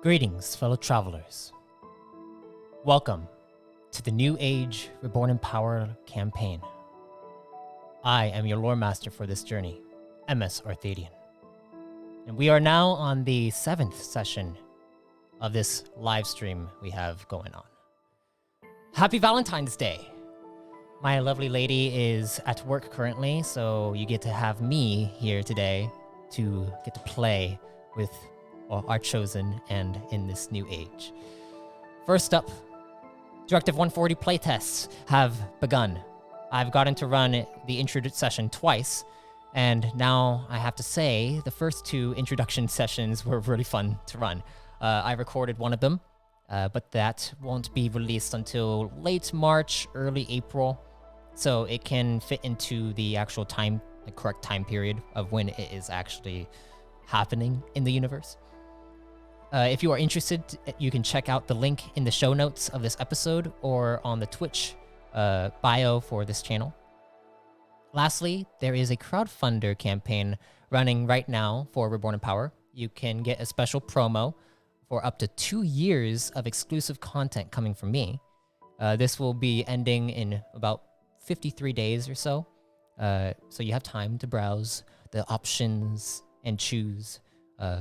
Greetings, fellow travelers. Welcome to the New Age Reborn in Power campaign. I am your lore master for this journey, MS Arthadian. And we are now on the 7th session of this live stream we have going on. Happy Valentine's Day! My lovely lady is at work currently, so you get to have me here today to get to play with our chosen and in this new age. First up, Directive 140 playtests have begun. I've gotten to run the intro session twice, and now I have to say the first two introduction sessions were really fun to run. I recorded one of them, but that won't be released until late March, early April, so it can fit into the actual time, the correct time period of when it is actually happening in the universe. If you are interested, you can check out the link in the show notes of this episode or on the Twitch bio for this channel. Lastly, there is a Crowdfundr campaign running right now for Reborn in Power. You can get a special promo for up to 2 years of exclusive content coming from me. This will be ending in about 53 days or so. So you have time to browse the options and choose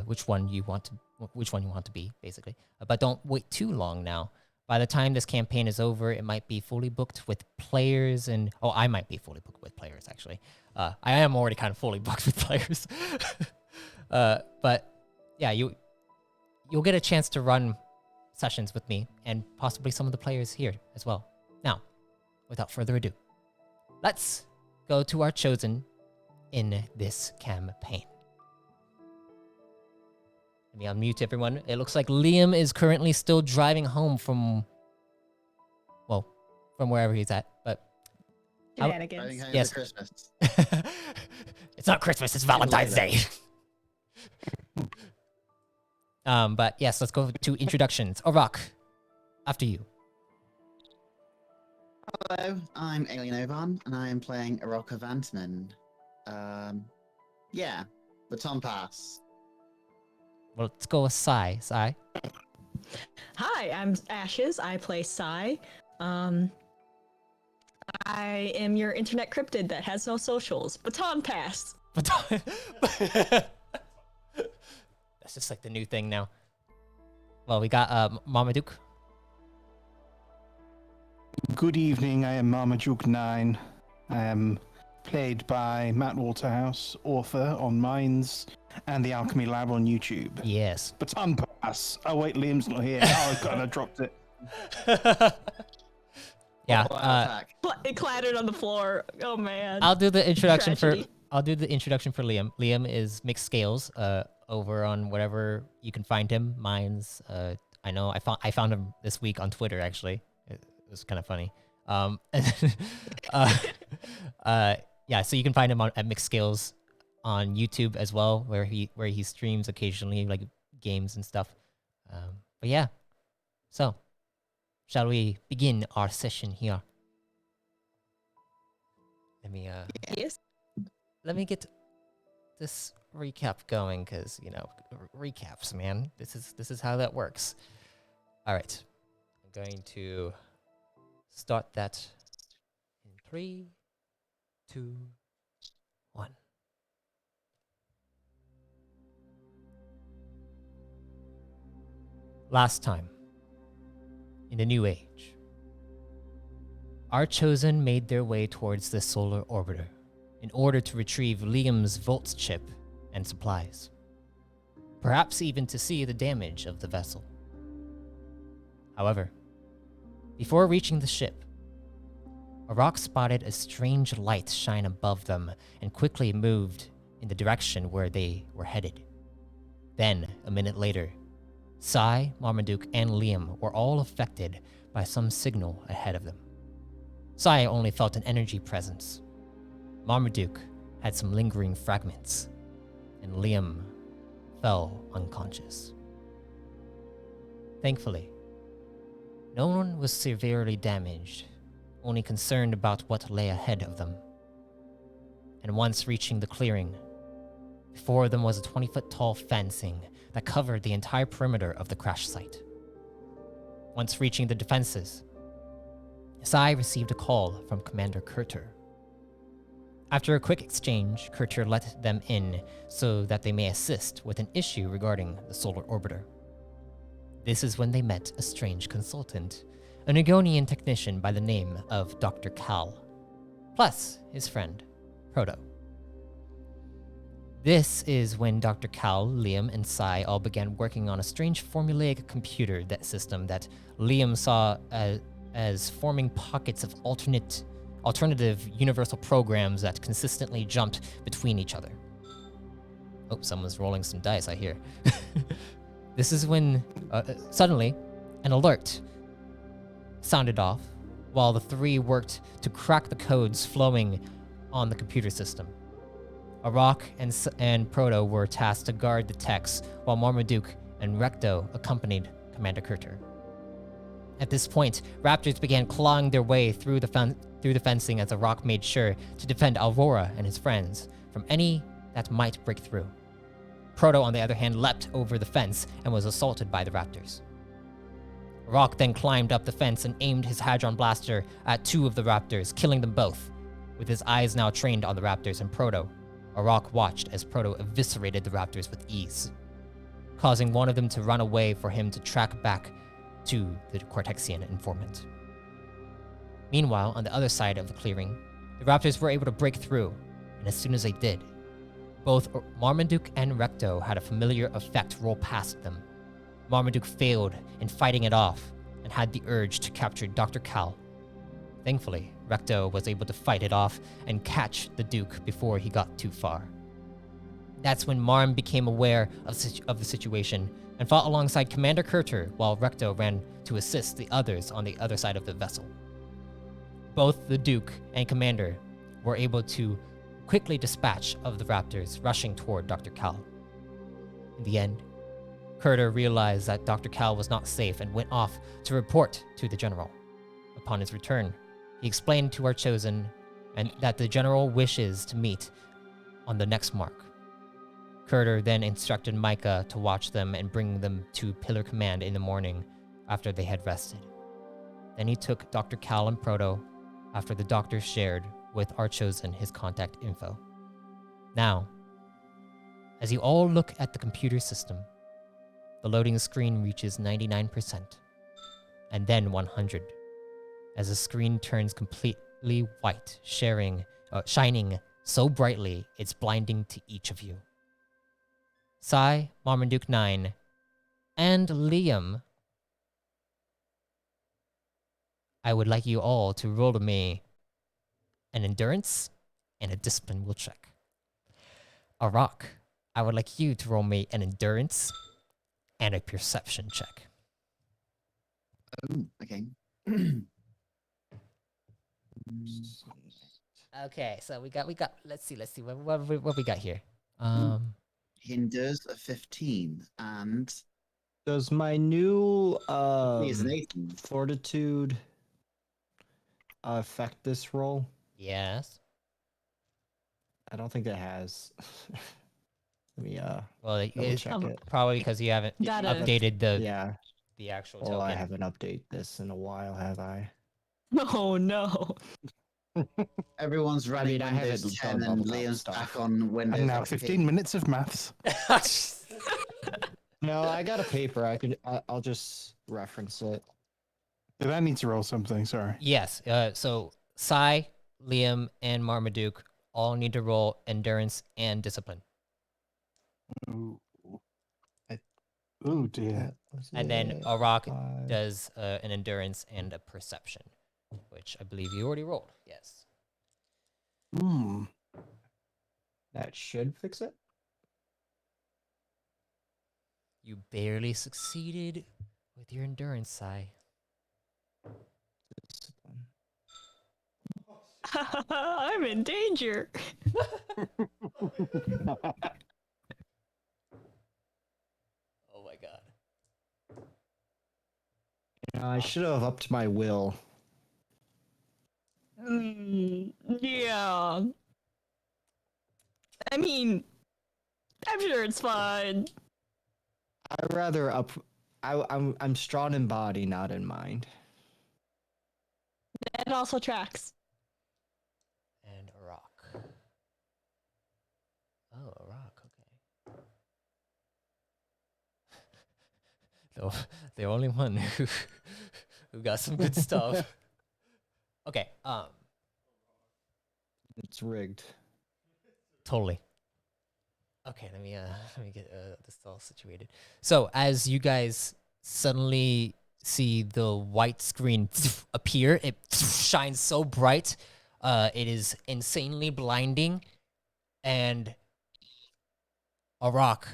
which one you want to be, basically. But don't wait too long now. By the time this campaign is over, it might be fully booked with players, and I might be fully booked with players, actually. I am already kind of fully booked with players. But yeah, you'll get a chance to run sessions with me and possibly some of the players here as well. Now, without further ado, let's go to our chosen in this campaign. Let me unmute everyone. It looks like Liam is currently still driving home from wherever he's at. But Shenanigans. Yes. Christmas. It's not Christmas, it's Valentine's Day. But yes, let's go to introductions. Arok, after you. Hello, I'm Alien Ovan, and I am playing Arok Avantman. Baton Pass. Well, let's go with Sai. Sai. Hi, I'm Ashes. I play Sai. I am your internet cryptid that has no socials. Baton pass. That's just like the new thing now. Well, we got Marmaduke. Good evening, I am Marmaduke 9. I am played by Matt Waterhouse, author on Minds and the Alchemy Lab on YouTube. Yes. Baton Pass. Oh wait, Liam's not here. Oh god, I dropped it. Yeah. It clattered on the floor. Oh man. I'll do the introduction Tragedy. for Liam. Liam is Mixed Scales over on whatever you can find him. Minds. I know I found him this week on Twitter, actually. It was kind of funny. Yeah, so you can find him at Mixed Scales on YouTube as well, where he streams occasionally, like games and stuff. But yeah, so shall we begin our session here? Yes. Let me get this recap going, because recaps, man. This is how that works. All right, I'm going to start that in 3, 2, 1. Last time, in the New Age, our chosen made their way towards the solar orbiter in order to retrieve Liam's Volt's chip and supplies, perhaps even to see the damage of the vessel. However, before reaching the ship, Arok spotted a strange light shine above them and quickly moved in the direction where they were headed. Then, a minute later, Sai, Marmaduke, and Liam were all affected by some signal ahead of them. Sai only felt an energy presence. Marmaduke had some lingering fragments, and Liam fell unconscious. Thankfully, no one was severely damaged, only concerned about what lay ahead of them. And once reaching the clearing, Before them was a 20-foot tall fencing that covered the entire perimeter of the crash site. Once reaching the defenses, Sai received a call from Commander Kurter. After a quick exchange, Kurter let them in so that they may assist with an issue regarding the solar orbiter. This is when they met a strange consultant, a Nugonian technician by the name of Dr. Cal, plus his friend, Proto. This is when Dr. Cal, Liam, and Sai all began working on a strange formulaic computer system that Liam saw as forming pockets of alternative universal programs that consistently jumped between each other. Oh, someone's rolling some dice, I hear. This is when, suddenly, an alert sounded off while the three worked to crack the codes flowing on the computer system. Arok and Proto were tasked to guard the techs, while Marmaduke and Recto accompanied Commander Kurter. At this point, raptors began clawing their way through the fencing as Arok made sure to defend Alvora and his friends from any that might break through. Proto, on the other hand, leapt over the fence and was assaulted by the raptors. Arok then climbed up the fence and aimed his Hadron Blaster at two of the raptors, killing them both. With his eyes now trained on the raptors and Proto, Arok watched as Proto eviscerated the raptors with ease, causing one of them to run away for him to track back to the Cortexian informant. Meanwhile, on the other side of the clearing, the raptors were able to break through, and as soon as they did, both Marmaduke and Recto had a familiar effect roll past them. Marmaduke failed in fighting it off and had the urge to capture Dr. Cal. Thankfully, Recto was able to fight it off and catch the Duke before he got too far. That's when Marm became aware of the situation and fought alongside Commander Kurter while Recto ran to assist the others on the other side of the vessel. Both the Duke and Commander were able to quickly dispatch of the raptors rushing toward Dr. Cal. In the end, Kurter realized that Dr. Cal was not safe and went off to report to the general. Upon his return, he explained to our chosen and that the general wishes to meet on the next mark. Kurter then instructed Micah to watch them and bring them to Pillar Command in the morning after they had rested. Then he took Dr. Cal and Proto after the doctor shared with our chosen his contact info. Now, as you all look at the computer system, the loading screen reaches 99%, and then 100, as the screen turns completely white, shining so brightly it's blinding to each of you. Sai, Marmaduke 9, and Liam, I would like you all to roll to me an endurance and a discipline will check. Arok, I would like you to roll me an endurance and a perception check. Oh, okay. Okay, so we got. Let's see. What we got here. Hinders a 15 and Does my new is an 18. fortitude affect this roll? Yes. I don't think it has. Let me Well, it's check it. probably because you haven't Gotta- updated the Yeah. actual Well, I token. haven't updated this in a while, have I? Oh no. Everyone's running I haven't Windows done 10 and bubblegum Liam's stuff. back on Windows And now XP. 15 minutes of maths. No, I got a paper. I'll just reference it. Did I need to roll something? Sorry. Yes. So Sai, Liam, and Marmaduke all need to roll endurance and discipline, Ooh. Oh dear. and then it? Arok Five. does an endurance and a perception, which I believe you already rolled. Yes. Hmm. That should fix it. You barely succeeded with your endurance, Sai. Discipline. I'm in danger. Oh my god. I should have upped my will. Yeah. I mean, I'm sure it's fine. I rather I'm strong in body, not in mind. That also tracks. And Arok. Oh, Arok, okay. The only one who got some good stuff. Okay, It's rigged. totally. Okay, let me get this all situated. So as you guys suddenly see the white screen appear, it shines so bright, it is insanely blinding, and Arok,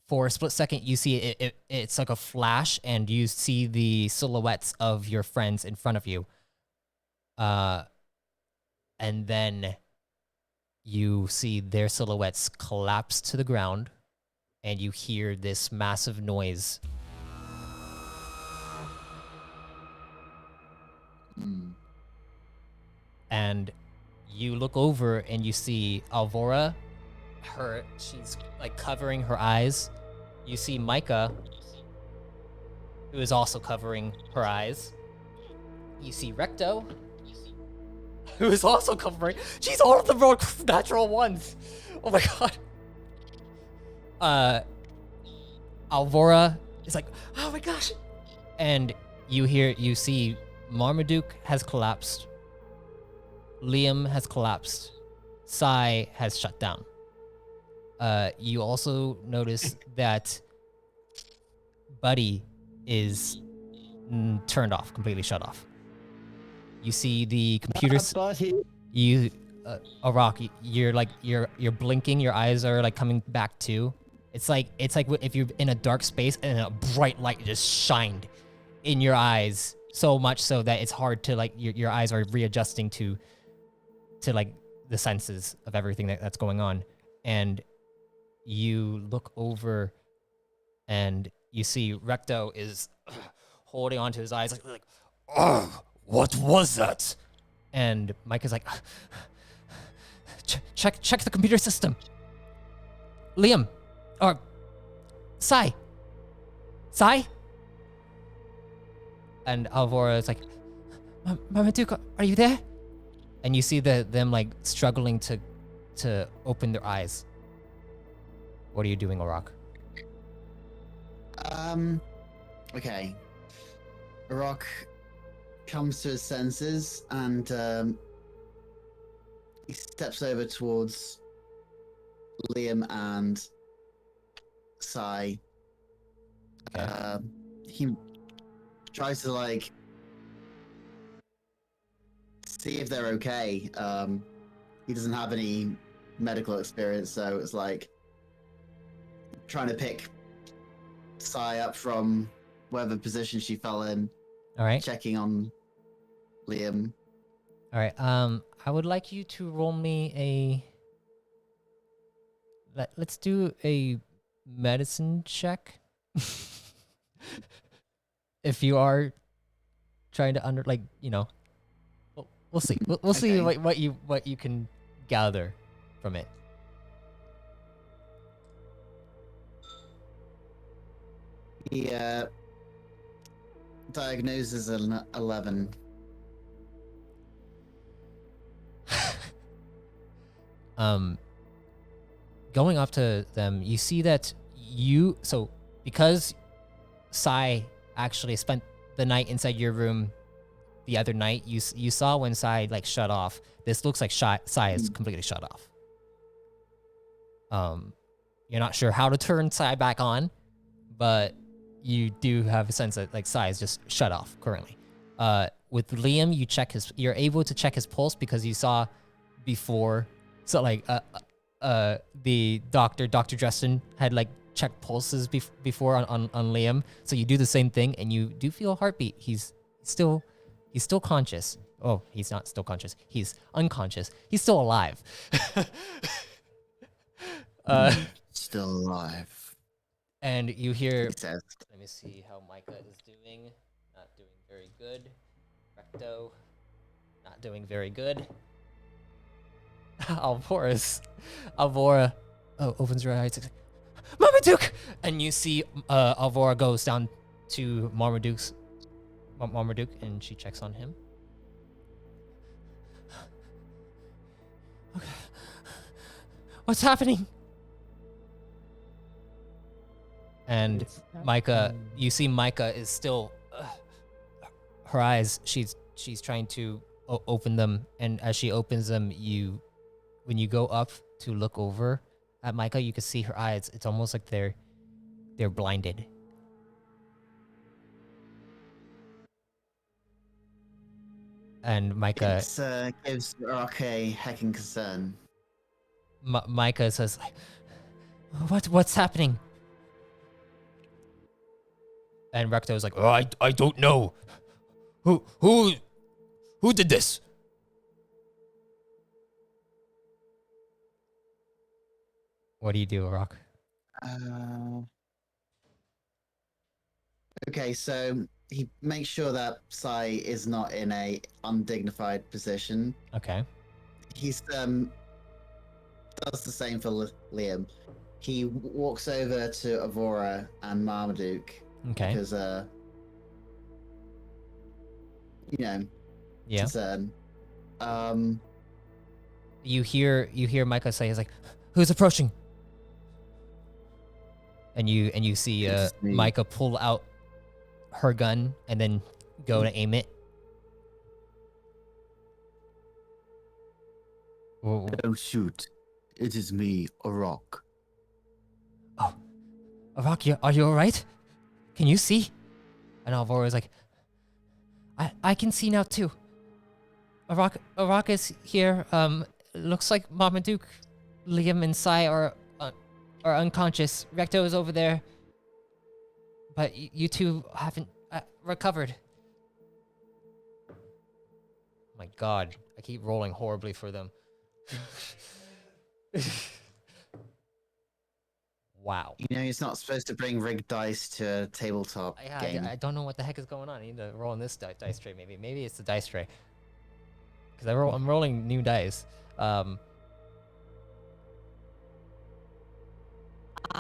for a split second, you see it's like a flash, and you see the silhouettes of your friends in front of you. And then you see their silhouettes collapse to the ground, and you hear this massive noise. And you look over and you see Alvora. She's like covering her eyes. You see Micah, who is also covering her eyes. You see Recto, who is also covering. She's all of the natural ones. Oh my god. Alvora is like, oh my gosh. And you see Marmaduke has collapsed. Liam has collapsed. Sai has shut down. You also notice that Buddy is turned off, completely shut off. You see the computer. Buddy. Arok, you're blinking. Your eyes are like coming back too. It's like if you're in a dark space and a bright light just shined in your eyes, so much so that it's hard to like your eyes are readjusting to like the senses of everything that's going on. And you look over and you see Recto is holding onto his eyes like, oh, what was that? And Mike is like, check the computer system. Liam, or Sai. And Alvora is like, Marmaduke, are you there? And you see them like struggling to open their eyes. What are you doing, Arok? Okay. Arok comes to his senses and he steps over towards Liam and Sai. Okay. He tries to like see if they're okay. He doesn't have any medical experience, so it's like trying to pick Sai up from whatever position she fell in. All right. Checking on Liam. All right. I would like you to roll me let's do a medicine check. If you are trying to we'll see. We'll see Okay. what you can gather from it. He diagnoses an 11. Going up to them, you see that because Sai actually spent the night inside your room the other night, you saw when Sai like shut off. This looks like Sai is completely shut off. You're not sure how to turn Sai back on, but you do have a sense that like Sai is just shut off currently. With Liam, you're able to check his pulse because you saw before. So like the Dr. Dresden had like checked pulses before on Liam. So you do the same thing and you do feel a heartbeat. He's still conscious. Oh, he's not still conscious. He's unconscious. He's still alive. Still alive. And you hear, He says. let me see how Micah is doing. Not doing very good. Recto, not doing very good. Alvora opens her eyes. It's like, Marmaduke! And you see Alvora goes down to Marmaduke, and she checks on him. Okay. What's happening? And Micah, you see Micah is still, her eyes, she's trying to open them, and as she opens them, when you go up to look over at Micah, you can see her eyes. It's almost like they're blinded. And Micah, It gives Arok a hecking concern. Micah says, "What's happening?" And Recto's like, "Oh, I don't know. Who did this?" What do you do, Arok? Okay, so he makes sure that Sai is not in a undignified position. Okay. He's does the same for Liam. He walks over to Alvora and Marmaduke Okay. because Yeah. concern. You hear Micah say, "He's like, who's approaching?" And you see It's me. Micah pull out her gun and then go to aim it. Whoa. Don't shoot. It is me, Arok. Oh, Arok, are you all right? Can you see? And Alvora is like, I can see now too. Arok is here. Looks like Marmaduke, Liam, and Sai are unconscious. Recto is over there, but you two haven't recovered. My God, I keep rolling horribly for them. Wow. You know, he's not supposed to bring rigged dice to a tabletop game. I don't know what the heck is going on. I need to roll on this dice tray. Maybe it's the dice tray. Because I'm rolling new dice.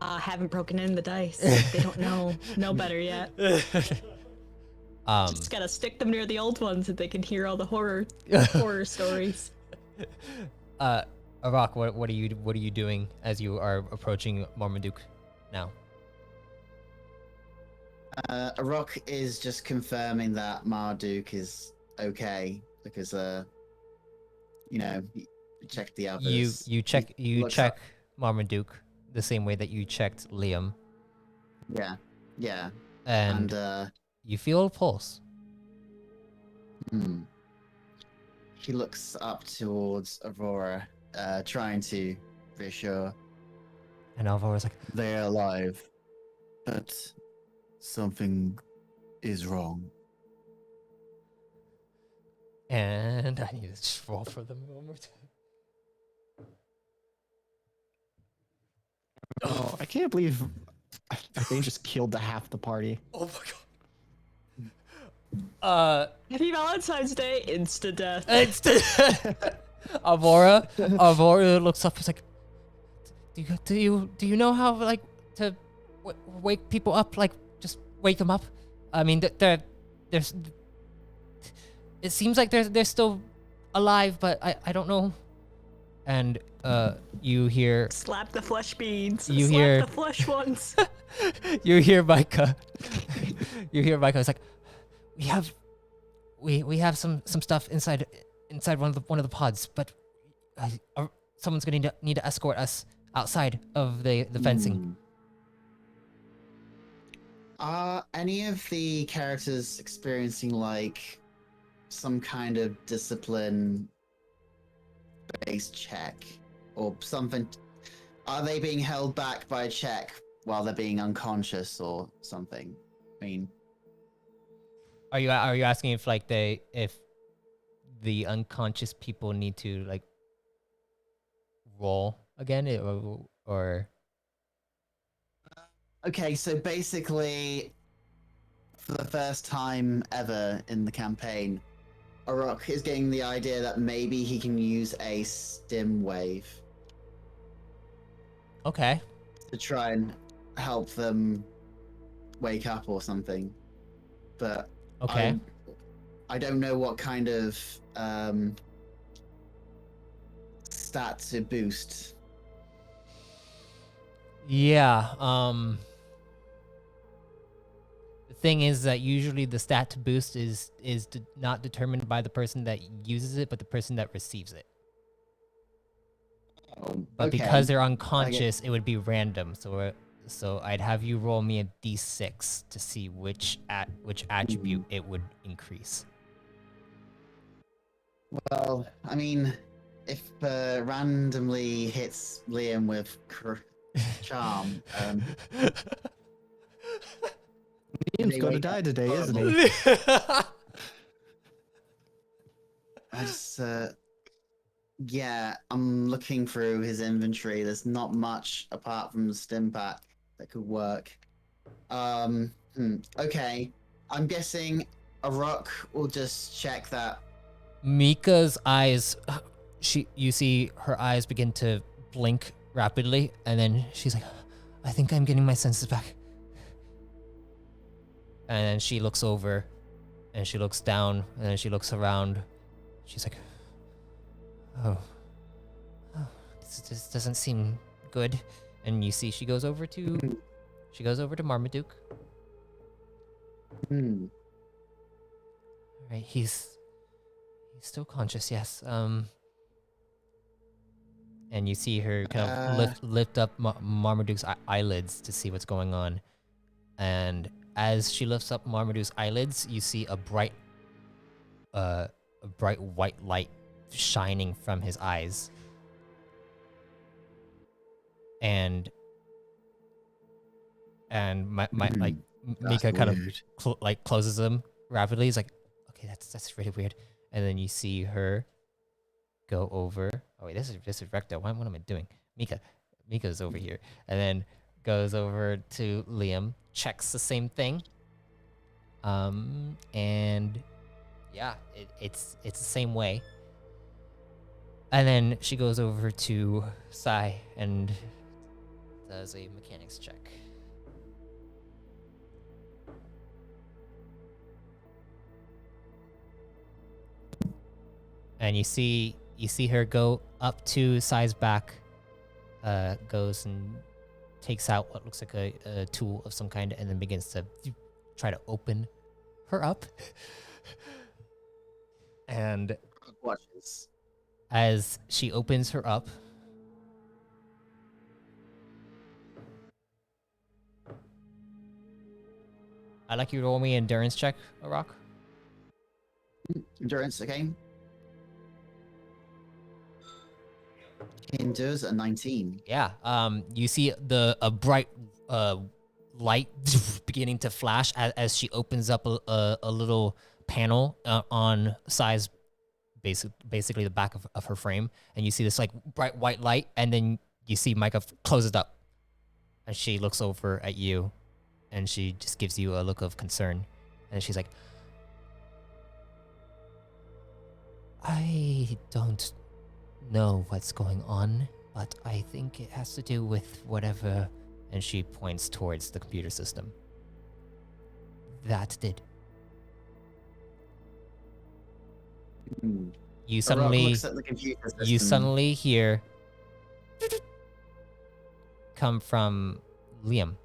Haven't broken in the dice. They don't know better yet. Just gotta stick them near the old ones so they can hear all the horror stories. Arok, what are you doing as you are approaching Marmaduke now? Arok is just confirming that Marmaduke is okay because you check the others. You check looks up. Marmaduke the same way that you checked Liam. Yeah. And you feel a pulse. He looks up towards Aurora, trying to reassure. And Alvora's like, They're alive, but something is wrong. and I need to just roll for them one more time. Oh, I can't believe they just killed the half the party. Oh my god. Happy Valentine's Day, insta death. Alvora looks up. He's like, do you know how like to wake people up? Like just wake them up. I mean, there's. It seems like they're still alive, but I don't know. And you hear Slap the flesh beans. You Slap hear- the flesh ones. you hear Micah. It's like, we have some stuff inside one of the pods, but someone's gonna need to escort us outside of the fencing. Are any of the characters experiencing like some kind of discipline based check or something? Are they being held back by a check while they're being unconscious or something? I mean, Are you asking if the unconscious people need to like roll again or okay, so basically for the first time ever in the campaign, Arok is getting the idea that maybe he can use a stim wave. Okay. to try and help them wake up or something. But Okay. I don't know what kind of stat to boost. Yeah. The thing is that usually the stat to boost is not determined by the person that uses it, but the person that receives it. But Okay. because they're unconscious, it would be random. So I'd have you roll me a d6 to see which attribute it would increase. Well, I mean, if randomly hits Liam with charm, Liam's they gonna wake die up today, isn't horrible. he? I just, yeah, I'm looking through his inventory. There's not much apart from the stim pack that could work. Okay. I'm guessing Arok will just check that. Mika's eyes, you see her eyes begin to blink rapidly, and then she's like, I think I'm getting my senses back. And then she looks over, and she looks down, and then she looks around. She's like, oh, this doesn't seem good. And you see she goes over to Marmaduke. Hmm. Right, he's still conscious, yes. And you see her kind of lift up Marmaduke's eyelids to see what's going on. And as she lifts up Marmaduke's eyelids, you see a bright white light shining from his eyes. And Mika kind of closes them rapidly. He's like, okay, that's really weird. And then you see her go over. Oh wait, this is Recto. What am I doing? Mika's over here, and then goes over to Liam, checks the same thing. And yeah, it's the same way. And then she goes over to Sai and does a mechanics check. And you see her go up to Sai's back, goes and takes out what looks like a tool of some kind, and then begins to try to open her up. And Watches. as she opens her up, I'd like you to roll me an endurance check, Arok. Endurance, okay. He endures a 19. Yeah. You see a bright light beginning to flash as she opens up a little panel on Sai's basically the back of her frame, and you see this like bright white light, and then you see Micah close it up, and she looks over at you, and she just gives you a look of concern, and she's like, I don't know what's going on, but I think it has to do with whatever. And she points towards the computer system. That did. You suddenly looks at the computer system. You suddenly hear come from Liam.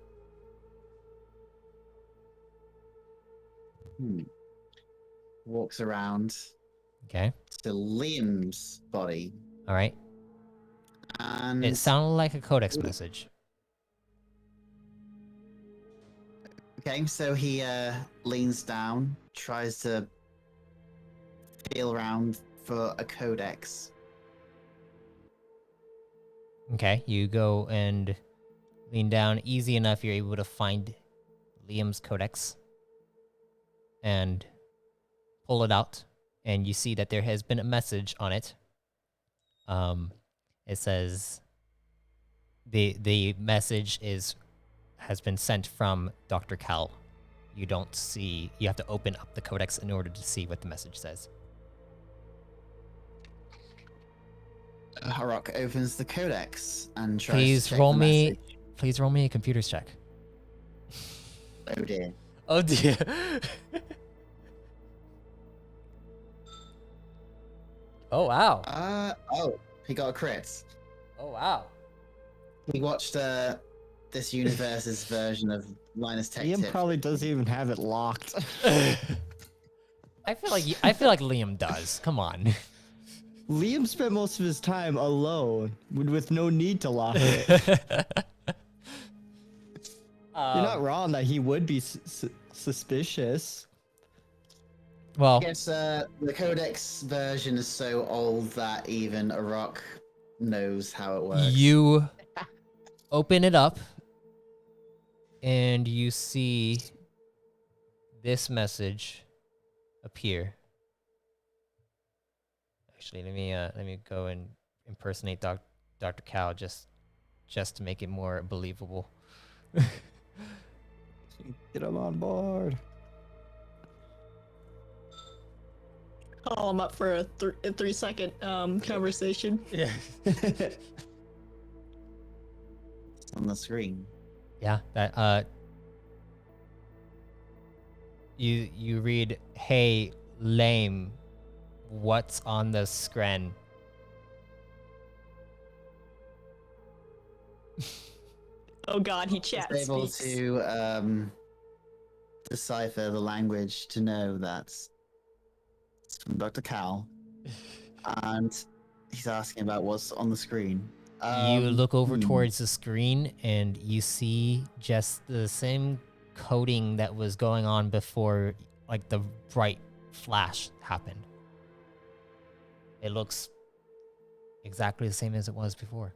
Walks around Okay. to Liam's body. All right. And It sounded like a codex message. okay, so he leans down, tries to feel around for a codex. Okay, you go and lean down. Easy enough, you're able to find Liam's codex and pull it out. And you see that there has been a message on it. It says the message has been sent from Dr. Cal. You have to open up the codex in order to see what the message says. Arok opens the codex and tries Please to check roll the me. message. Please roll me a computer's check. Oh dear. Oh dear. Oh wow. Oh, he got a crit. Oh wow. We watched this universe's version of Linus Tech Liam Tip. probably doesn't even have it locked. I feel like Liam does. Come on. Liam spent most of his time alone with no need to lock it. You're not wrong that he would be suspicious. Well, I guess the codex version is so old that even Arok knows how it works. you open it up and you see this message appear. Actually, let me go and impersonate Dr. Cal just to make it more believable. Get him on board. Call him up for a 3-second conversation. Yeah. It's on the screen. Yeah, that you read, "Hey, lame, what's on the screen?" Oh god, he He's chats. able Speaks. to decipher the language to know that it's from Dr. Cal, and he's asking about what's on the screen. You look over hmm. towards the screen and you see just the same coding that was going on before, like the bright flash happened. It looks exactly the same as it was before.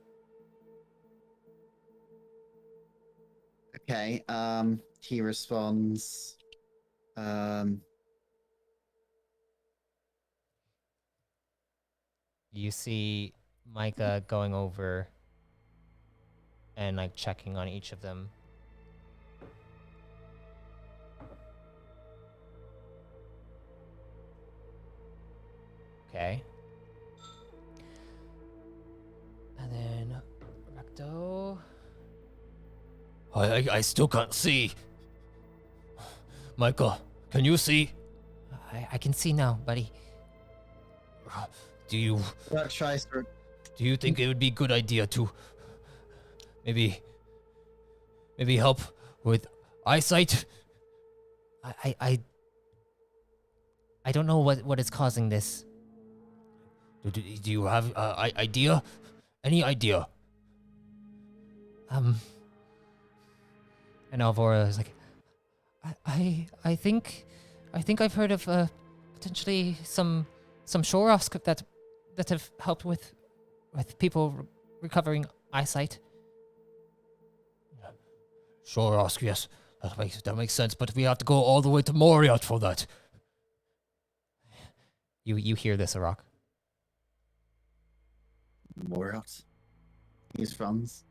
Okay. He responds. You see Micah going over and like checking on each of them. Okay. And then Recto. I still can't see. Micah, can you see? I can see now, buddy. Do you Arok tries to. Do you think it would be a good idea to maybe help with eyesight? I don't know what is causing this. Do you have idea? Any idea? And Alvora is like, I think I've heard of potentially some Shorosk that have helped with people recovering eyesight. Shorosk, yes, that makes sense. But we have to go all the way to Moriat for that. You hear this, Arok? Moriot. He's Franz.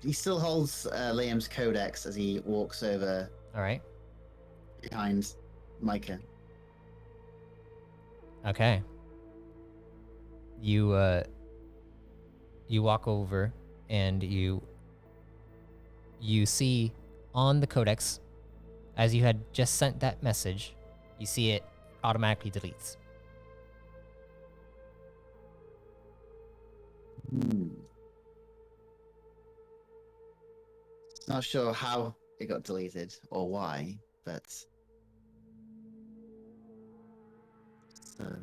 He still holds Liam's codex as he walks over All right. behind Micah. Okay. You walk over and you see on the codex, as you had just sent that message, you see it automatically deletes. Not sure how it got deleted or why, but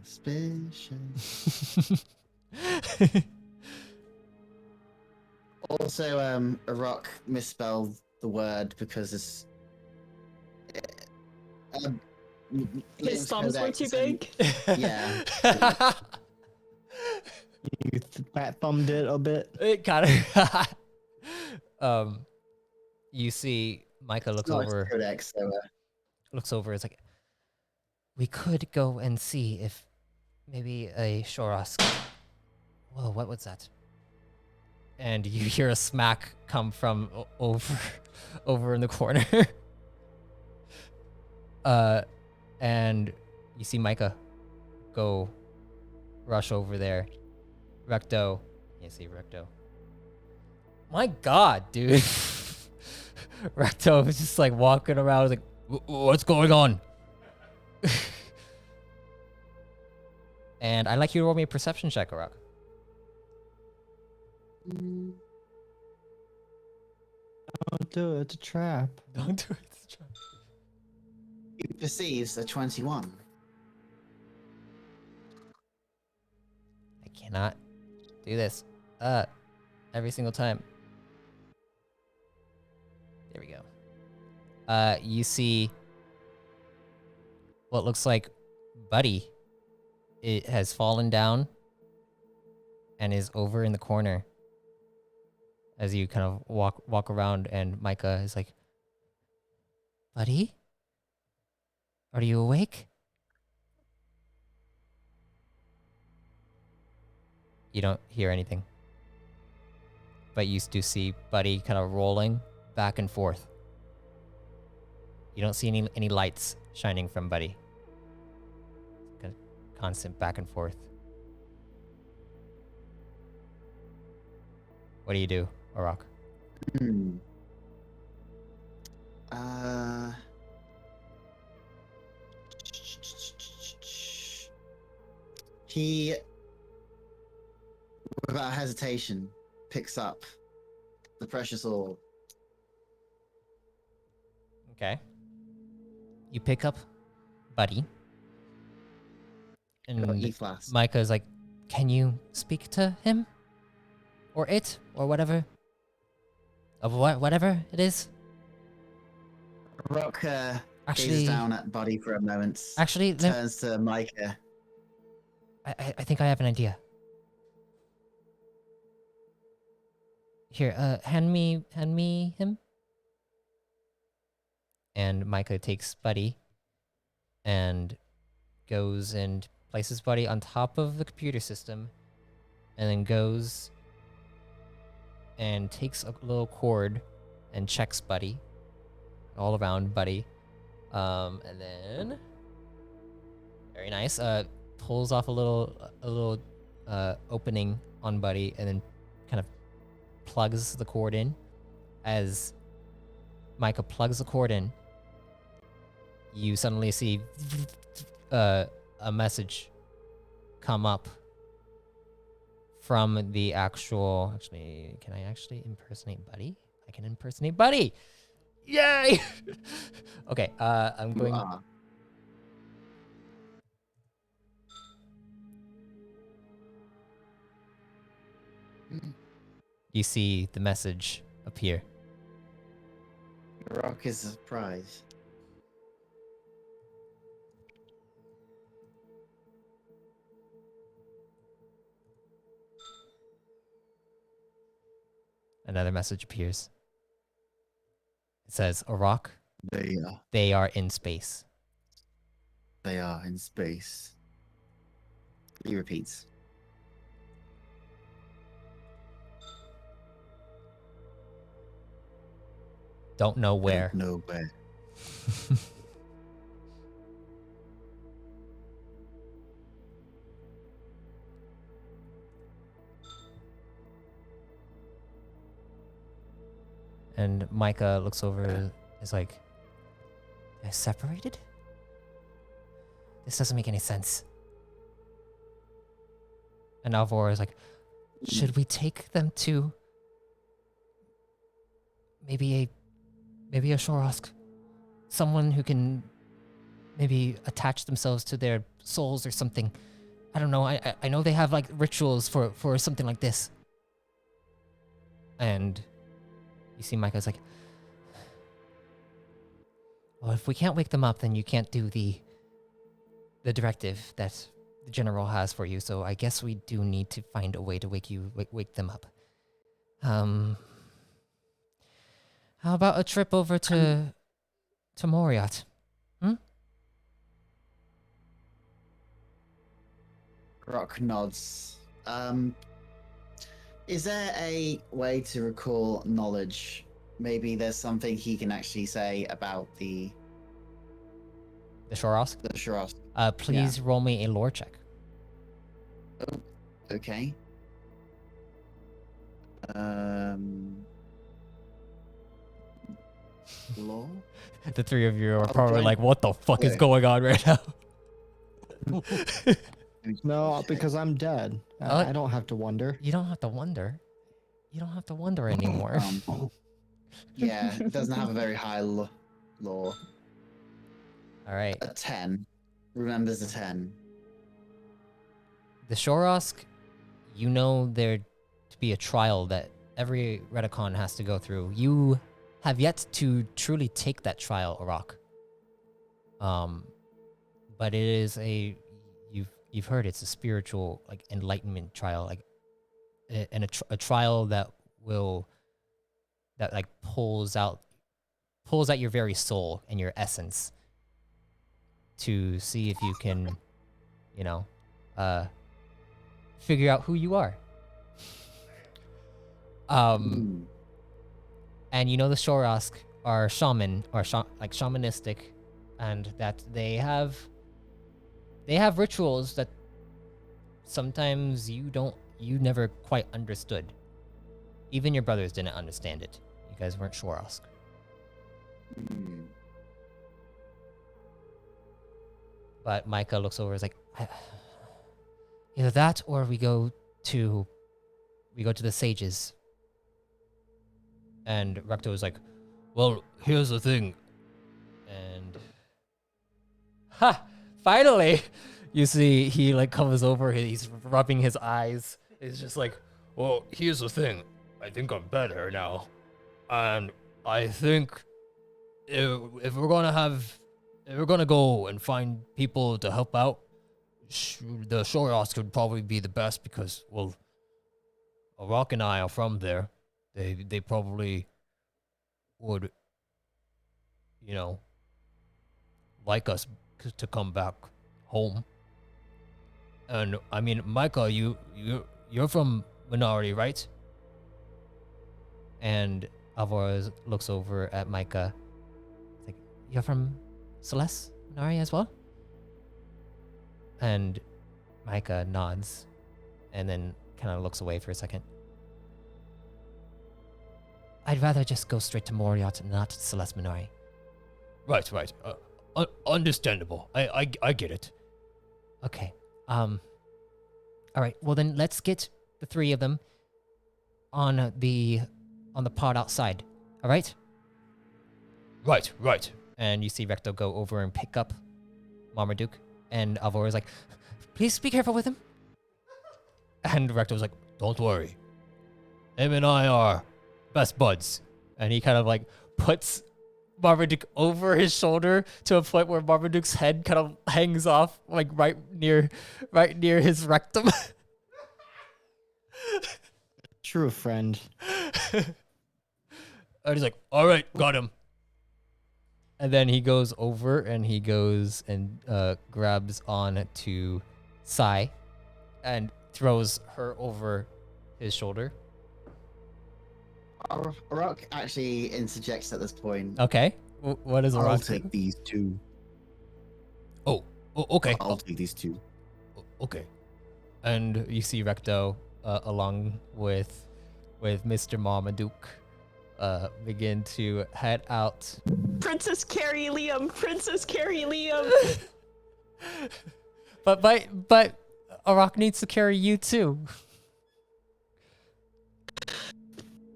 suspicious. Also, Arok misspelled the word because it's. His thumbs were too big. Yeah. You fat thumbed it a bit. It kind of. You see, Micah looks over. Codex, so, Looks over. It's like, we could go and see if maybe a Shorosk. Whoa, what was that? And you hear a smack come from over in the corner. And you see Micah go rush over there. Recto. You see Recto. My God, dude. Recto was just like walking around like, what's going on? And I'd like you to roll me a perception check, Arok. Don't do it. It's a trap. Don't do it. He perceives a 21. I cannot do this. Every single time. There we go. You see what looks like Buddy. It has fallen down and is over in the corner as you kind of walk around, and Micah is like, Buddy? Are you awake? You don't hear anything. But you do see Buddy kind of rolling back and forth. You don't see any lights shining from Buddy. Kind of constant back and forth. What do you do, Arok? He, without hesitation, picks up the precious orb. Okay. You pick up Buddy. And E-Flask. Micah is like, can you speak to him? Or it? Or whatever? Of whatever it is? Rock Actually, gazes down at Buddy for a moment. Actually, turns to Micah. I think I have an idea. Here, hand me him. And Micah takes Buddy and goes and places Buddy on top of the computer system, and then goes and takes a little cord and checks Buddy all around Buddy, and then very nice. Pulls off a little opening on Buddy, and then kind of plugs the cord in. As Micah plugs the cord in, you suddenly see a message come up from the actual. Actually, can I actually impersonate Buddy? I can impersonate Buddy. Yay! Okay, I'm going. You see the message appear. Rock is surprised. Another message appears. It says, Arok, They are in space. They are in space. He repeats. Don't know where. Don't know where. And Micah looks over, is like, they're separated? This doesn't make any sense. And Alvora is like, should we take them to maybe a Shorosk? Someone who can maybe attach themselves to their souls or something. I don't know. I know they have like rituals for something like this. And you see Micah's like, well, if we can't wake them up, then you can't do the directive that the general has for you. So I guess we do need to find a way to wake them up. How about a trip over to Moriat? Rock nods. Is there a way to recall knowledge? Maybe there's something he can actually say about the Shorosk? Shorosk. Please roll me a lore check. Okay. Law? The three of you are Oh, probably Glenn. like, what the fuck is Wait. going on right now? No, because I'm dead. I don't have to wonder. You don't have to wonder. You don't have to wonder anymore. Yeah, it doesn't have a very high law. All right. A 10. Remembers a 10. The Shorosk, you know there to be a trial that every Redicon has to go through. You have yet to truly take that trial, Arok. But it is you've heard it's a spiritual like enlightenment trial, like and a trial that like pulls out your very soul and your essence to see if you can, you know, figure out who you are. And you know the Shorosk are shaman or like shamanistic, and that they have rituals that sometimes you never quite understood. Even your brothers didn't understand it. You guys weren't Shorosk. But Micah looks over and is like, either that or we go to the sages. And Recto is like, well, here's the thing. And finally, you see he like comes over, he's rubbing his eyes. He's just like, well, here's the thing. I think I'm better now. And I think if we're gonna go and find people to help out, the Shorosk would probably be the best because, well, Arok and I are from there. They probably would, you know, like us to come back home. And I mean, Micah, you're from Minority, right? And Alvora looks over at Micah. It's like, you're from Celeste Minari as well? And Micah nods and then kind of looks away for a second. I'd rather just go straight to Moriarty, not Celeste Minari. Right. Understandable. I get it. Okay. All right. Well, then let's get the three of them on the pod outside. All right. Right. And you see Recto go over and pick up Marmaduke, and Alvora's like, "Please be careful with him." And Recto's like, "Don't worry. Him and I are best buds." And he kind of like puts Marmaduke over his shoulder to a point where Marmaduke's head kind of hangs off, like right near his rectum. True friend. And he's like, "All right, got him." And then he goes over and he goes and grabs on to Sai and throws her over his shoulder. Arok actually interjects at this point. Okay. What is I'll Arok? take these two. Oh, okay. I'll take these two. Okay. And you see Recto along with Mr. Marmaduke begin to head out. Princess Carrie Liam. But Arok needs to carry you too.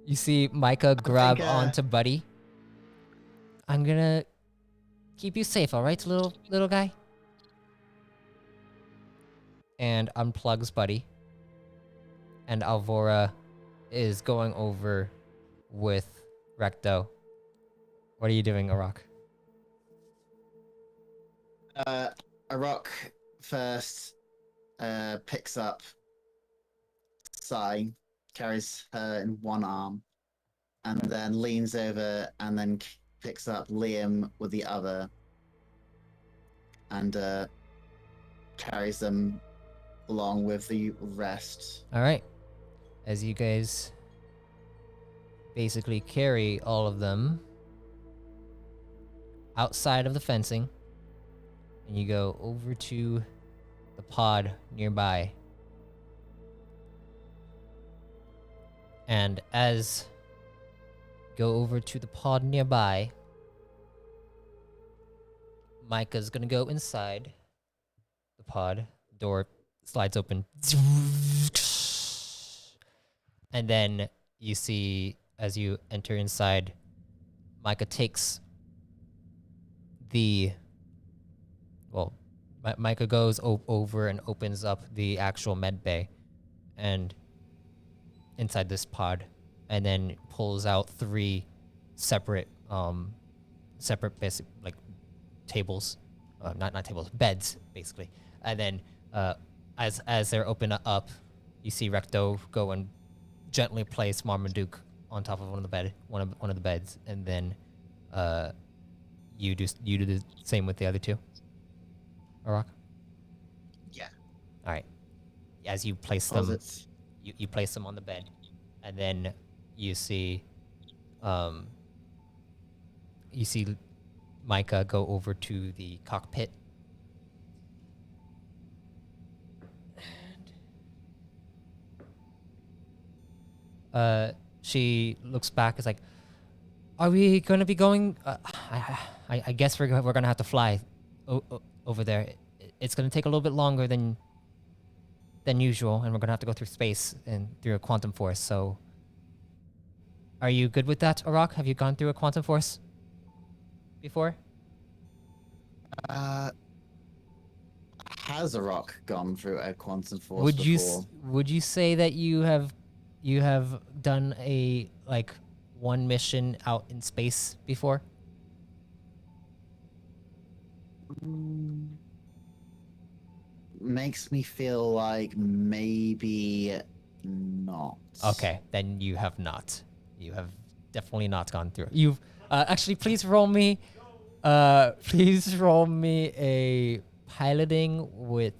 You see Micah grab onto Buddy. I'm gonna keep you safe, all right, little guy? And unplugs Buddy. And Alvora is going over with Recto. What are you doing, Arok? Arok first picks up Sai, carries her in one arm, and then leans over and then picks up Liam with the other, and carries them along with the rest. All right. As you guys basically carry all of them outside of the fencing, and you go over to the pod nearby. And as go over to the pod nearby, Micah's gonna go inside the pod. Door slides open. And then you see, as you enter inside, Micah takes Micah goes over and opens up the actual med bay and inside this pod, and then pulls out 3 separate basic, like, tables, not tables, beds, basically. And then as they're open up, you see Recto go and gently place Marmaduke on top of one of the beds, and then you do the same with the other 2. Arok? Yeah. All right. As you place them, you place them on the bed, and then you see Micah go over to the cockpit. And she looks back, is like, "Are we going to be going? I guess we're going to have to fly over there. It's going to take a little bit longer than usual, and we're going to have to go through space and through a quantum force. So, are you good with that, Arok? Have you gone through a quantum force before?" Has Arok gone through a quantum force Would before? would you say that you have done a, like, one mission out in space before? Makes me feel like maybe not. Okay, then you have not. You have definitely not gone through. You've actually, please roll me a piloting with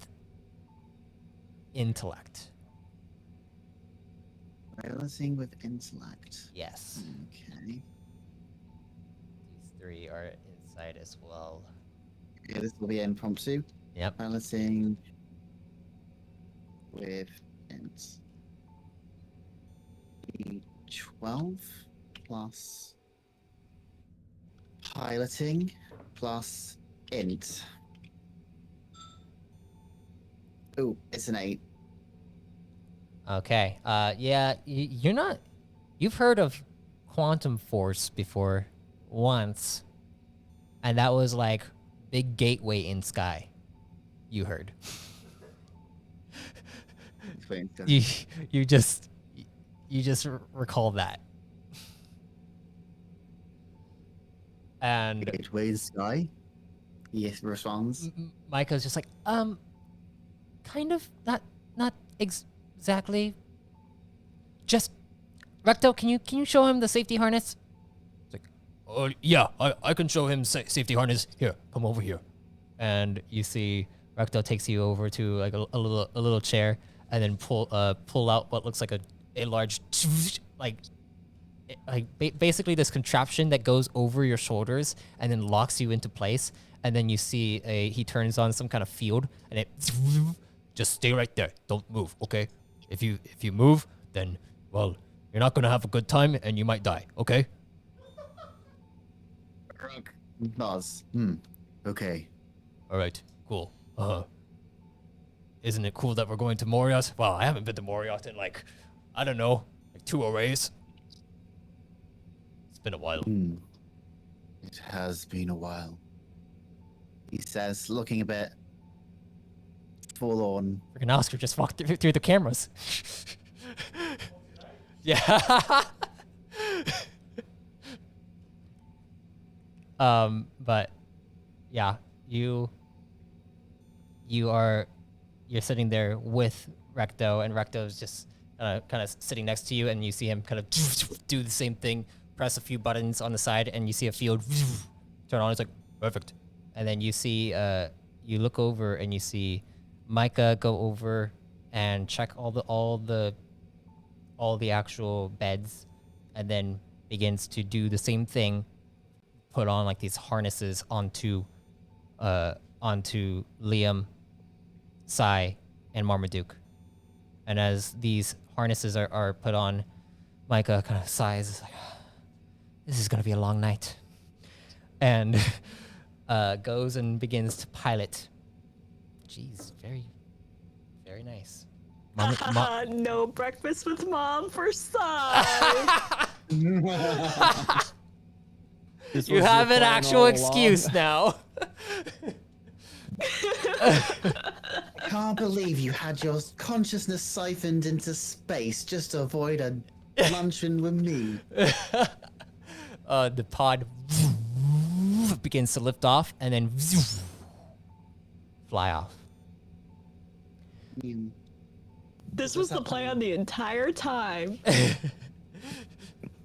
intellect. Piloting with intellect. Yes. Okay. These 3 are inside as well. Yeah, this will be impromptu. Yep. Piloting with int. 12 plus piloting plus int. Ooh, it's an 8. Okay. Yeah, you're not... You've heard of quantum force before once, and that was like big gateway in sky. You heard. You just recall that. And Gateway in sky? Yes, responds. Micah's just like, kind of, not exactly. Just, Recto, can you show him the safety harness? It's like, oh yeah, I can show him safety harness. Here, come over here. And you see Recto takes you over to, like, a little chair, and then pull out what looks like a large, like basically this contraption that goes over your shoulders and then locks you into place. And then you see he turns on some kind of field, and it just stay right there. Don't move, okay? If you move, then, well, you're not gonna have a good time and you might die, okay? Nods. Okay. All right, cool. Isn't it cool that we're going to Moriot? Well, I haven't been to Moriot in, like, I don't know, like 2 arrays. It's been a while. It has been a while. He says, looking a bit forlorn. Freaking Oscar just walked through the cameras. Yeah. But yeah, you're sitting there with Recto, and Recto's just kind of sitting next to you, and you see him kind of do the same thing, press a few buttons on the side, and you see a field turn on. It's like, perfect. And then you see, you look over and you see Micah go over and check all the actual beds, and then begins to do the same thing, put on, like, these harnesses onto Liam, Sai, and Marmaduke. And as these harnesses are put on, Micah kind of sighs. It's like, this is gonna be a long night, and goes and begins to pilot. Jeez, very, very nice. No breakfast with mom for Sai. This You was have your an plan actual all excuse along? now. I can't believe you had your consciousness siphoned into space just to avoid a luncheon with me. The pod begins to lift off and then fly off. This was the plan the entire time.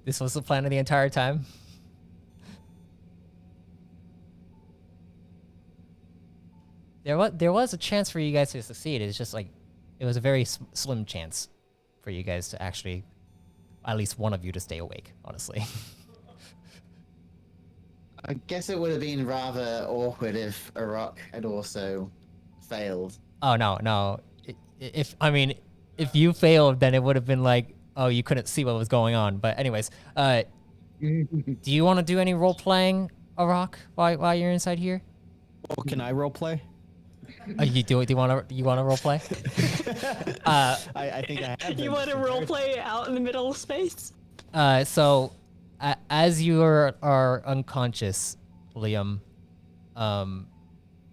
This was the plan of the entire time. There was a chance for you guys to succeed. It's just like it was a very slim chance for you guys to actually, at least one of you, to stay awake. Honestly. I guess it would have been rather awkward if Arok had also failed. Oh no. If you failed, then it would have been like, oh, you couldn't see what was going on. But anyways, do you want to do any role playing, Arok, while you're inside here? Oh, can I roleplay? You do you want to role play? I think I have. You want to roleplay out in the middle of space? So as you are unconscious, Liam,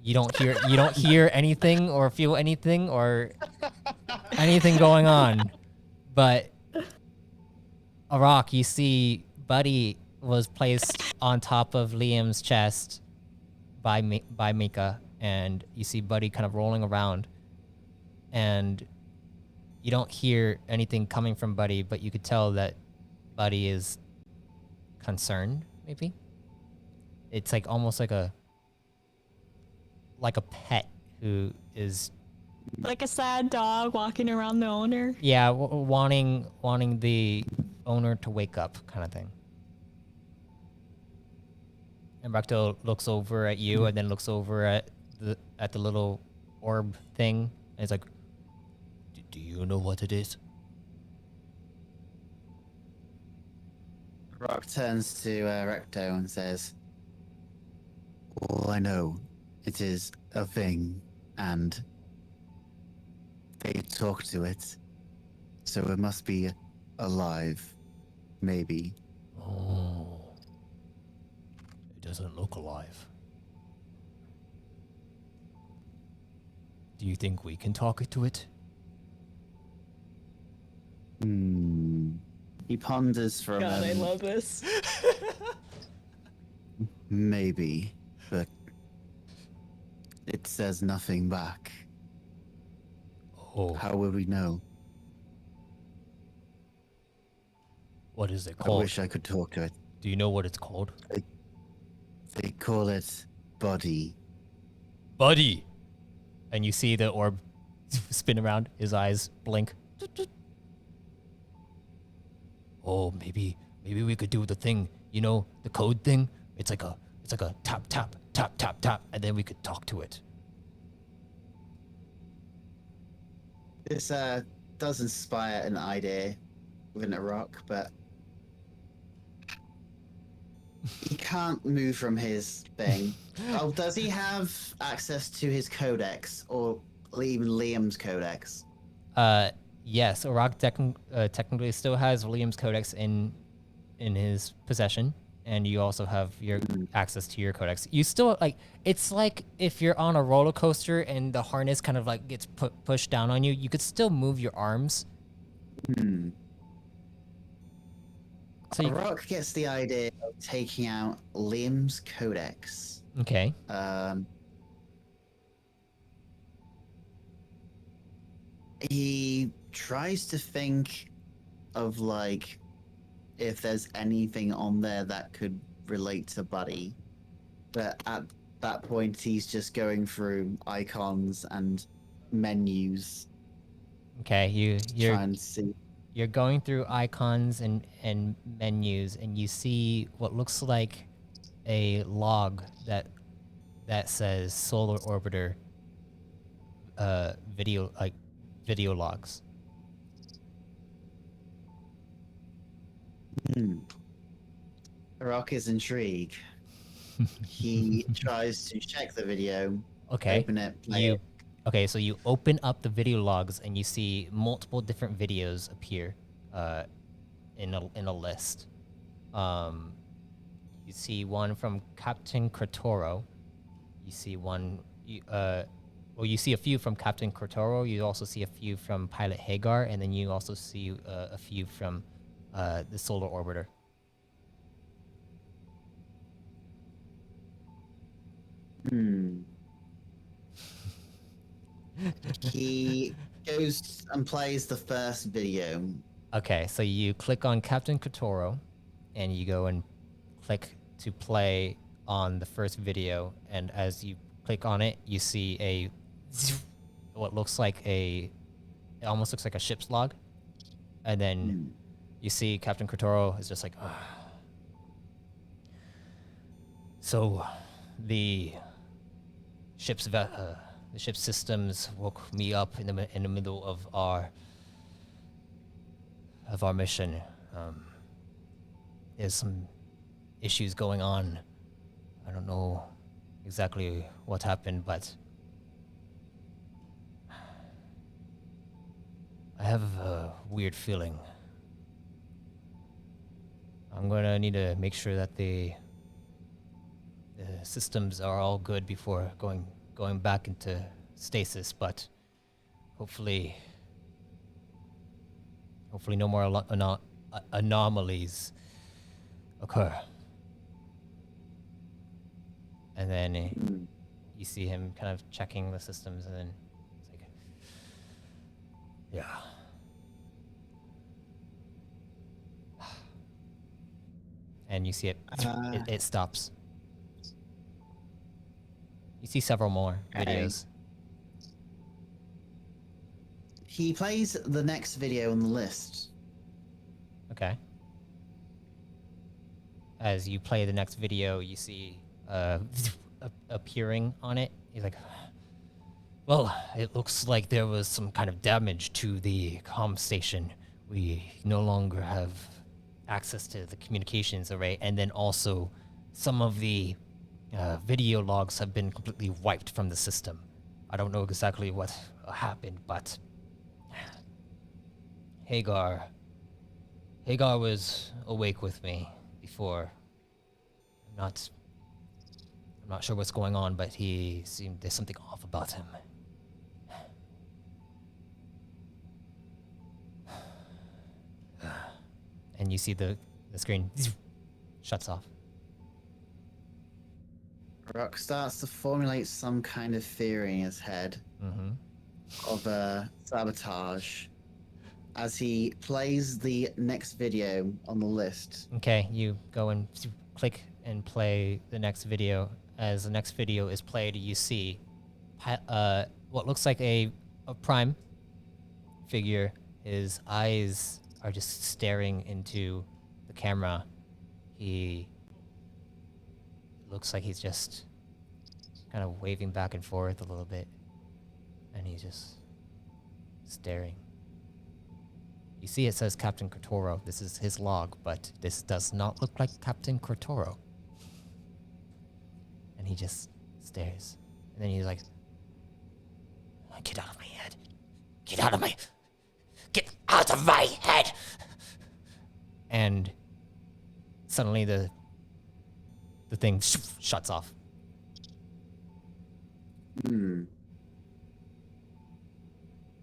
you don't hear anything or feel anything or anything going on, but Arok, you see Buddy was placed on top of Liam's chest by Mika, and you see Buddy kind of rolling around, and you don't hear anything coming from Buddy, but you could tell that Buddy is concerned, maybe. It's like almost like a pet who is Like a sad dog walking around the owner. yeah wanting the owner to wake up, kind of thing. And Rakto looks over at you and then looks over at the little orb thing, and it's like, do you know what it is? Arok turns to Recto and says, all I know, it is a thing, and they talk to it, so it must be alive, maybe. Oh, it doesn't look alive. Do you think we can talk to it? He ponders for a God, I moment. love this. Maybe, but it says nothing back. Oh, How will we know? what is it I called? wish I could talk to it. Do you know what it's called? They call it body. Buddy! And you see the orb spin around, his eyes blink. Oh, maybe we could do the thing, you know, the code thing. It's like a tap, tap, tap, tap, tap, and then we could talk to it. This does inspire an idea within Arok, but he can't move from his thing. Oh, does he have access to his codex, or even Liam's codex? Yes, Arok technically still has William's codex in his possession, and you also have your access to your codex. You still, like, it's like if you're on a roller coaster and the harness kind of like gets pushed down on you, you could still move your arms. So Arok gets the idea of taking out Liam's codex. okay. He tries to think of, like, if there's anything on there that could relate to Buddy, but at that point he's just going through icons and menus. Okay, you're Trying to see. you're going through icons and menus, and you see what looks like a log that says Solar Orbiter video logs. Arok is intrigued. He tries to check the video, Okay. open it, play it. Okay, so you open up the video logs and you see multiple different videos appear in a list. You see one from Captain Kratoro. You see one. You see a few from Captain Kratoro. You also see a few from Pilot Hagar, and then you also see a few from the Solar Orbiter. He goes and plays the first video. Okay, so you click on Captain Kratoro, and you go and click to play on the first video. And as you click on it, you see what looks like it almost looks like a ship's log. And then you see Captain Kratoro is just like, ugh. So the ship's systems woke me up in the middle of our mission. There's some issues going on. I don't know exactly what happened, but I have a weird feeling. I'm gonna need to make sure that the systems are all good before going back into stasis, but hopefully no more anomalies occur. And then you see him kind of checking the systems, and then it's like, yeah. And you see it stops. You see several more videos. He plays the next video on the list. Okay. As you play the next video, you see appearing on it. He's like, well, it looks like there was some kind of damage to the comm station. We no longer have access to the communications array, and then also some of the video logs have been completely wiped from the system. I don't know exactly what happened, but Hagar was awake with me before. I'm not sure what's going on, but there's something off about him. And you see the screen shuts off. Rock starts to formulate some kind of theory in his head of sabotage as he plays the next video on the list. Okay, you go and click and play the next video. As the next video is played, you see what looks like a prime figure. His eyes are just staring into the camera. He looks like he's just kind of waving back and forth a little bit, and he's just staring. You see it says Captain Kratoro. This is his log, but this does not look like Captain Kratoro. And he just stares. And then he's like, get out of my head. Get out of my head. And suddenly the thing shuts off.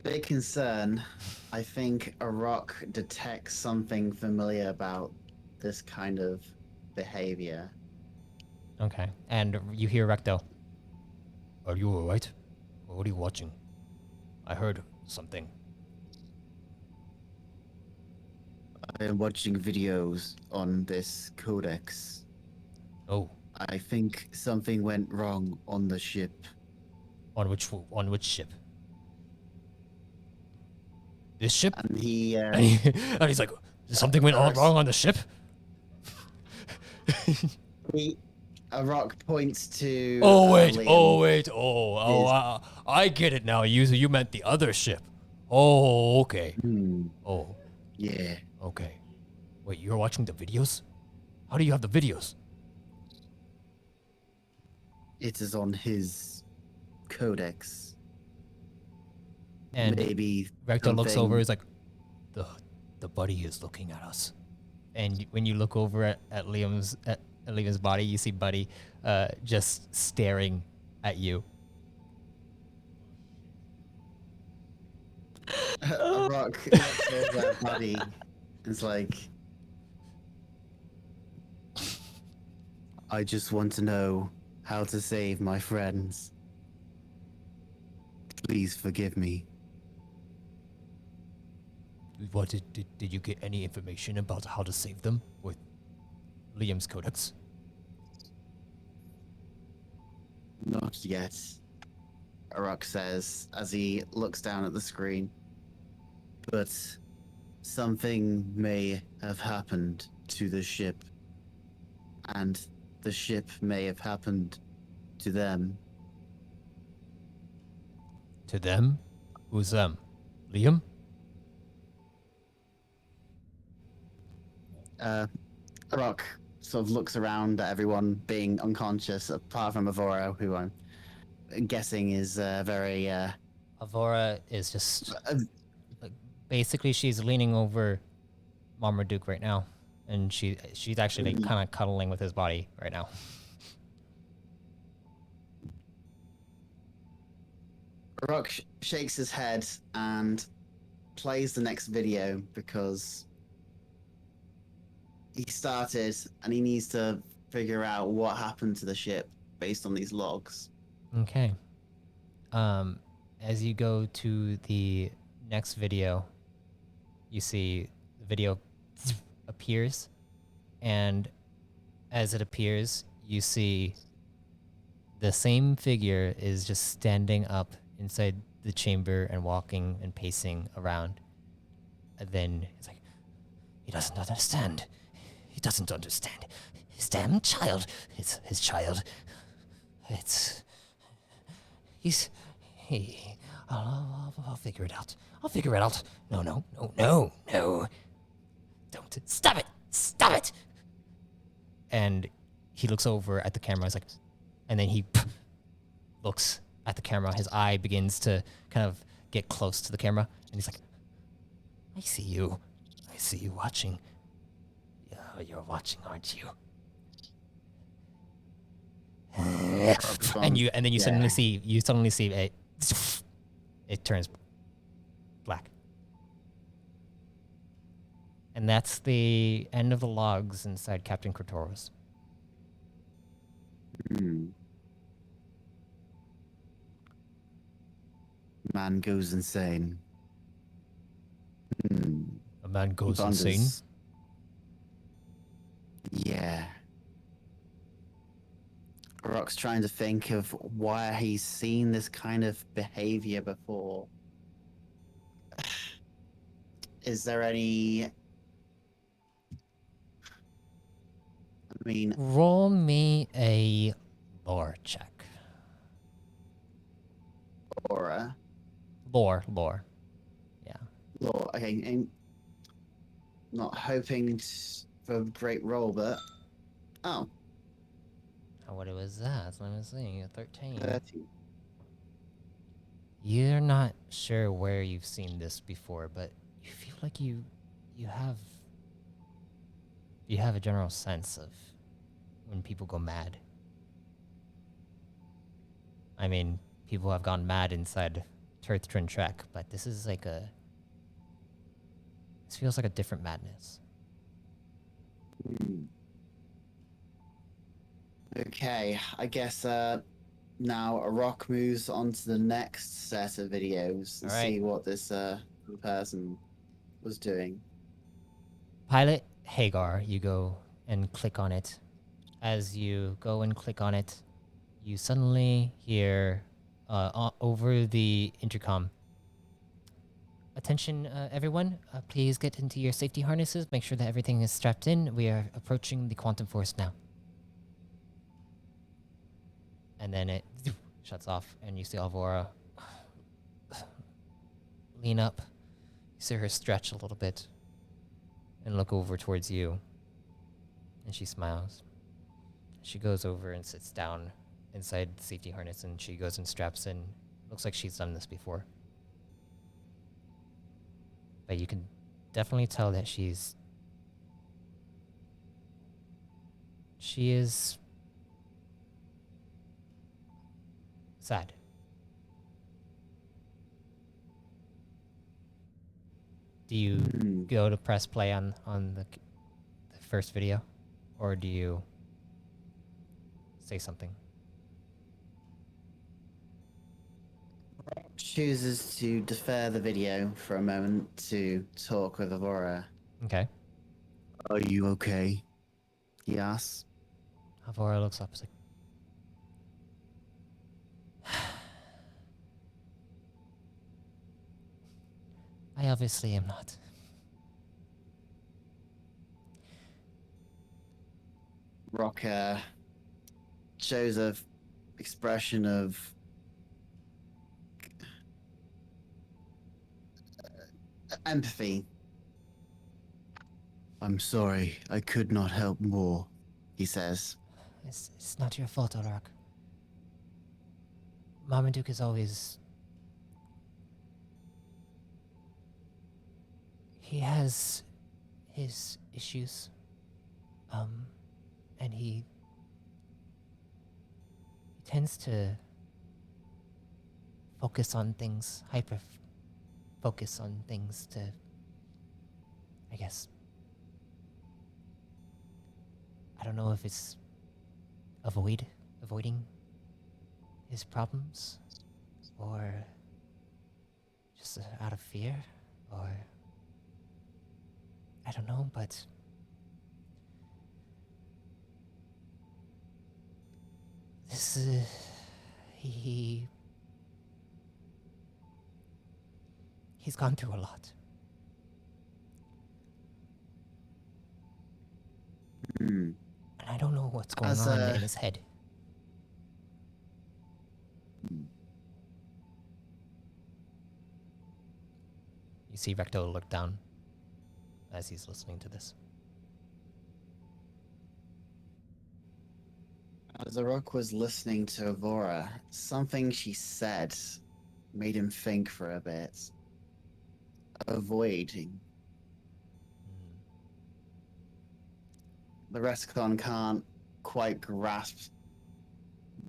Big concern. I think Arok detects something familiar about this kind of behavior. Okay. And you hear Recto. Are you alright? What are you watching? I heard something. I am watching videos on this codex. Oh. I think something went wrong on the ship. On which ship? This ship? And he and he's like, something went all wrong on the ship? Arok points to I get it now. You meant the other ship. Oh, okay. Yeah. Okay. Wait, you're watching the videos? How do you have the videos? It is on his codex. And Maybe Recto looks over. something- He's like, the buddy is looking at us. And when you look over at Liam's body, you see Buddy just staring at you. Arok looks over at Buddy. It's like, I just want to know how to save my friends. Please forgive me. What did you get any information about how to save them with Liam's codex? Not yet, Arok says as he looks down at the screen. But something may have happened to the ship, and the ship may have happened to them. To them? Who's them? Liam? Arok sort of looks around at everyone being unconscious, apart from Alvora, who I'm guessing is very... Alvora is just... like, basically, she's leaning over Marmaduke right now. And she's actually like, kind of cuddling with his body right now. Arok shakes his head and plays the next video because he started and he needs to figure out what happened to the ship based on these logs. Okay. As you go to the next video, you see the video appears, and as it appears, you see the same figure is just standing up inside the chamber and walking and pacing around. And then it's like, he doesn't understand. He doesn't understand. His damn child. It's his child. I'll figure it out. I'll figure it out. No. Don't. Stop it. Stop it. And he looks over at the camera. He's like, and then he looks at the camera. His eye begins to kind of get close to the camera. And he's like, I see you. I see you watching. Yeah, you're watching, aren't you? And then you suddenly see it turns black. And that's the end of the logs inside Captain Kratoros. Man goes insane. A man goes Wonders- insane. Yeah. Rock's trying to think of why he's seen this kind of behavior before. Is there any... I mean, Roll me a lore check. aura. Lore. Yeah. Law. Okay, I'm not hoping for a great roll, but... Oh, What was that? Let me see. 13. 30. You're not sure where you've seen this before, but you feel like you have a general sense of when people go mad. I mean, people have gone mad inside Turthren Trek, but this is like this feels like a different madness. Okay, I guess now Arok moves on to the next set of videos and Alright. see what this person was doing. Pilot Hagar, you go and click on it. As you go and click on it, you suddenly hear over the intercom, attention everyone, please get into your safety harnesses, make sure that everything is strapped in. We are approaching the quantum force now. And then it shuts off, and you see Alvora lean up. You see her stretch a little bit. and look over towards you. And she smiles. She goes over and sits down inside the safety harness, and she goes and straps in. Looks like she's done this before. But you can definitely tell that she is sad. Do you go to press play on the first video, or do you say something? Chooses to defer the video for a moment to talk with Alvora. Okay. Are you okay? He asks. Alvora looks up. Is like, I obviously am not. Rock shows a expression of empathy. I'm sorry, I could not help more, he says. It's not your fault, Arok. Marmaduke is always... He has his issues. And he tends to focus on things, focus on things to, I guess, I don't know if it's avoiding his problems, or just out of fear, or I don't know, but this he's gone through a lot. And I don't know what's going on in his head. You see Recto look down as he's listening to this. As Arok was listening to Alvora, something she said made him think for a bit. Avoiding. The Rescon can't quite grasp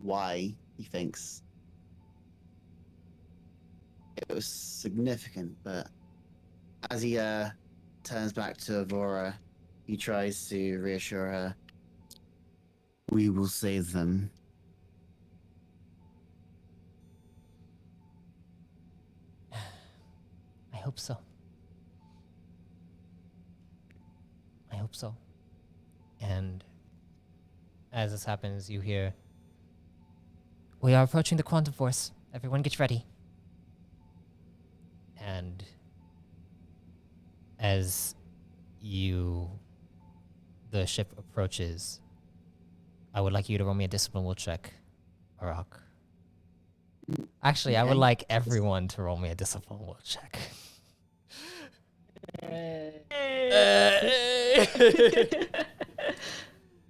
why he thinks it was significant, but as he turns back to Alvora, he tries to reassure her. We will save them. I hope so. I hope so. And as this happens, you hear, we are approaching the quantum force. Everyone get ready. And as the ship approaches, I would like you to roll me a discipline will check, Arok. Actually, I would like everyone to roll me a discipline will check. I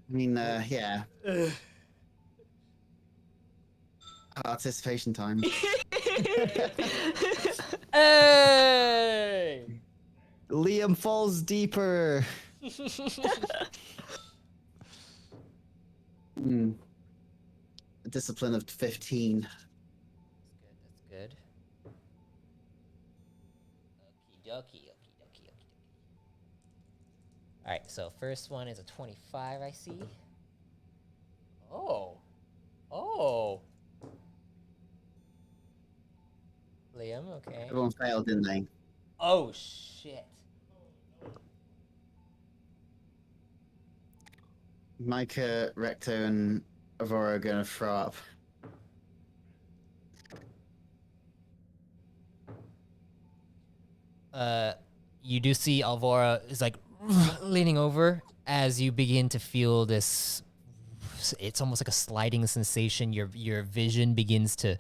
mean, yeah. Participation time. Hey! Liam falls deeper. A discipline of 15. That's good. Okie dokie. Alright, so first one is a 25, I see. Oh. Liam, okay. Everyone failed, didn't they? Oh, shit. Micah, Recto, and Alvora are gonna throw up. You do see Alvora is like leaning over as you begin to feel this. It's almost like a sliding sensation. Your vision begins to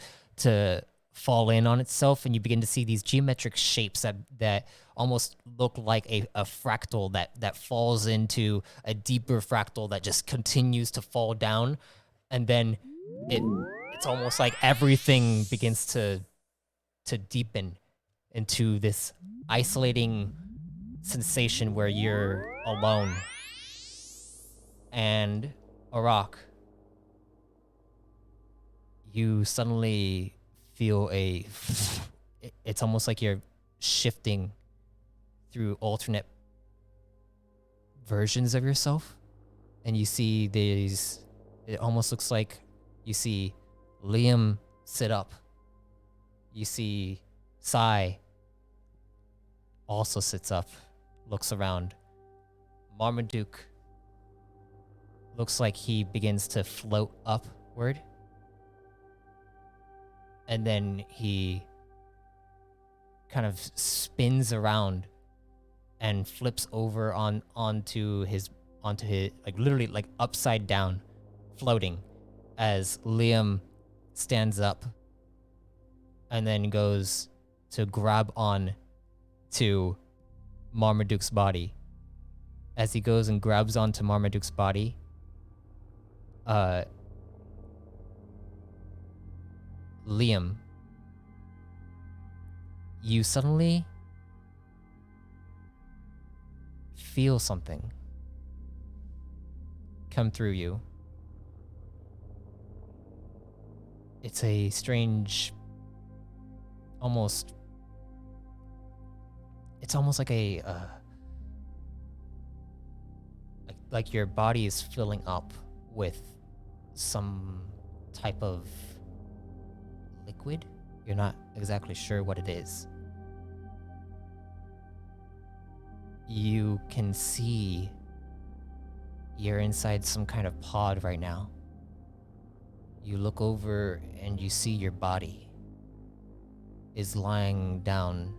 fall in on itself, and you begin to see these geometric shapes that almost look like a fractal that falls into a deeper fractal that just continues to fall down, and then it's almost like everything begins to deepen into this isolating sensation where you're alone. And Arok, you suddenly feel it's almost like you're shifting through alternate versions of yourself, and you see these, it almost looks like you see Liam sit up, you see Sai also sits up, looks around. Marmaduke looks like he begins to float upward, and then he kind of spins around and flips over onto his like literally like upside down, floating, as Liam stands up and then goes to grab on to Marmaduke's body. As he goes and grabs onto Marmaduke's body, Liam, you suddenly feel something come through you. It's a strange, it's almost like a like your body is filling up with some type of liquid. You're not exactly sure what it is. You can see you're inside some kind of pod right now. You look over and you see your body is lying down,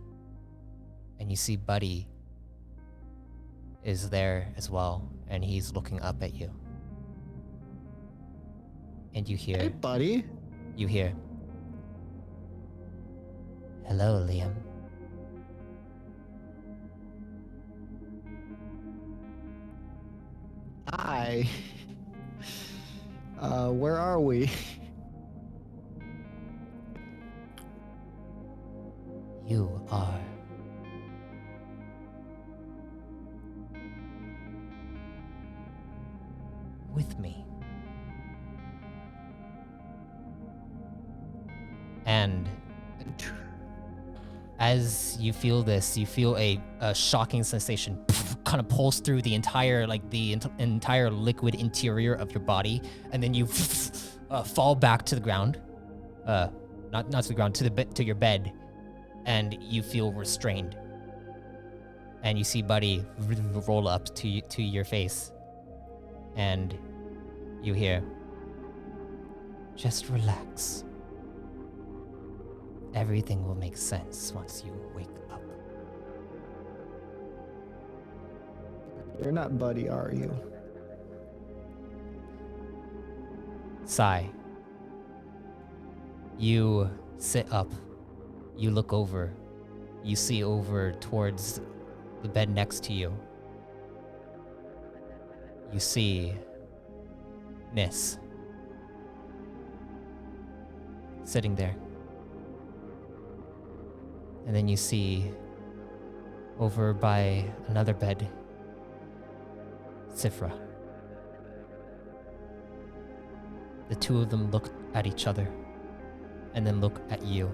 and you see Buddy is there as well, and he's looking up at you. And you hear, Hey, buddy. you hear, "Hello, Liam." Hi. Where are we? You are with me. And as you feel this, you feel a shocking sensation kind of pulse through the entire, like the entire liquid interior of your body, and then you fall back to the ground, not to the ground, to your bed, and you feel restrained. And you see Buddy roll up to your face, and you hear, "Just relax. Everything will make sense once you wake up." You're not Buddy, are you? Sigh. You sit up. You look over. You see over towards the bed next to you. You see Nis sitting there. And then you see over by another bed, Sifra. The two of them look at each other and then look at you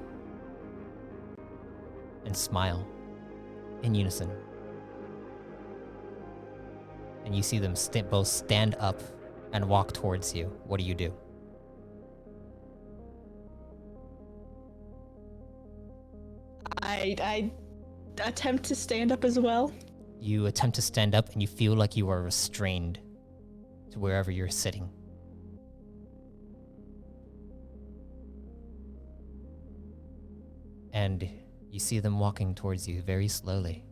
and smile in unison. And you see them both stand up and walk towards you. What do you do? I attempt to stand up as well. You attempt to stand up and you feel like you are restrained to wherever you're sitting. And you see them walking towards you very slowly.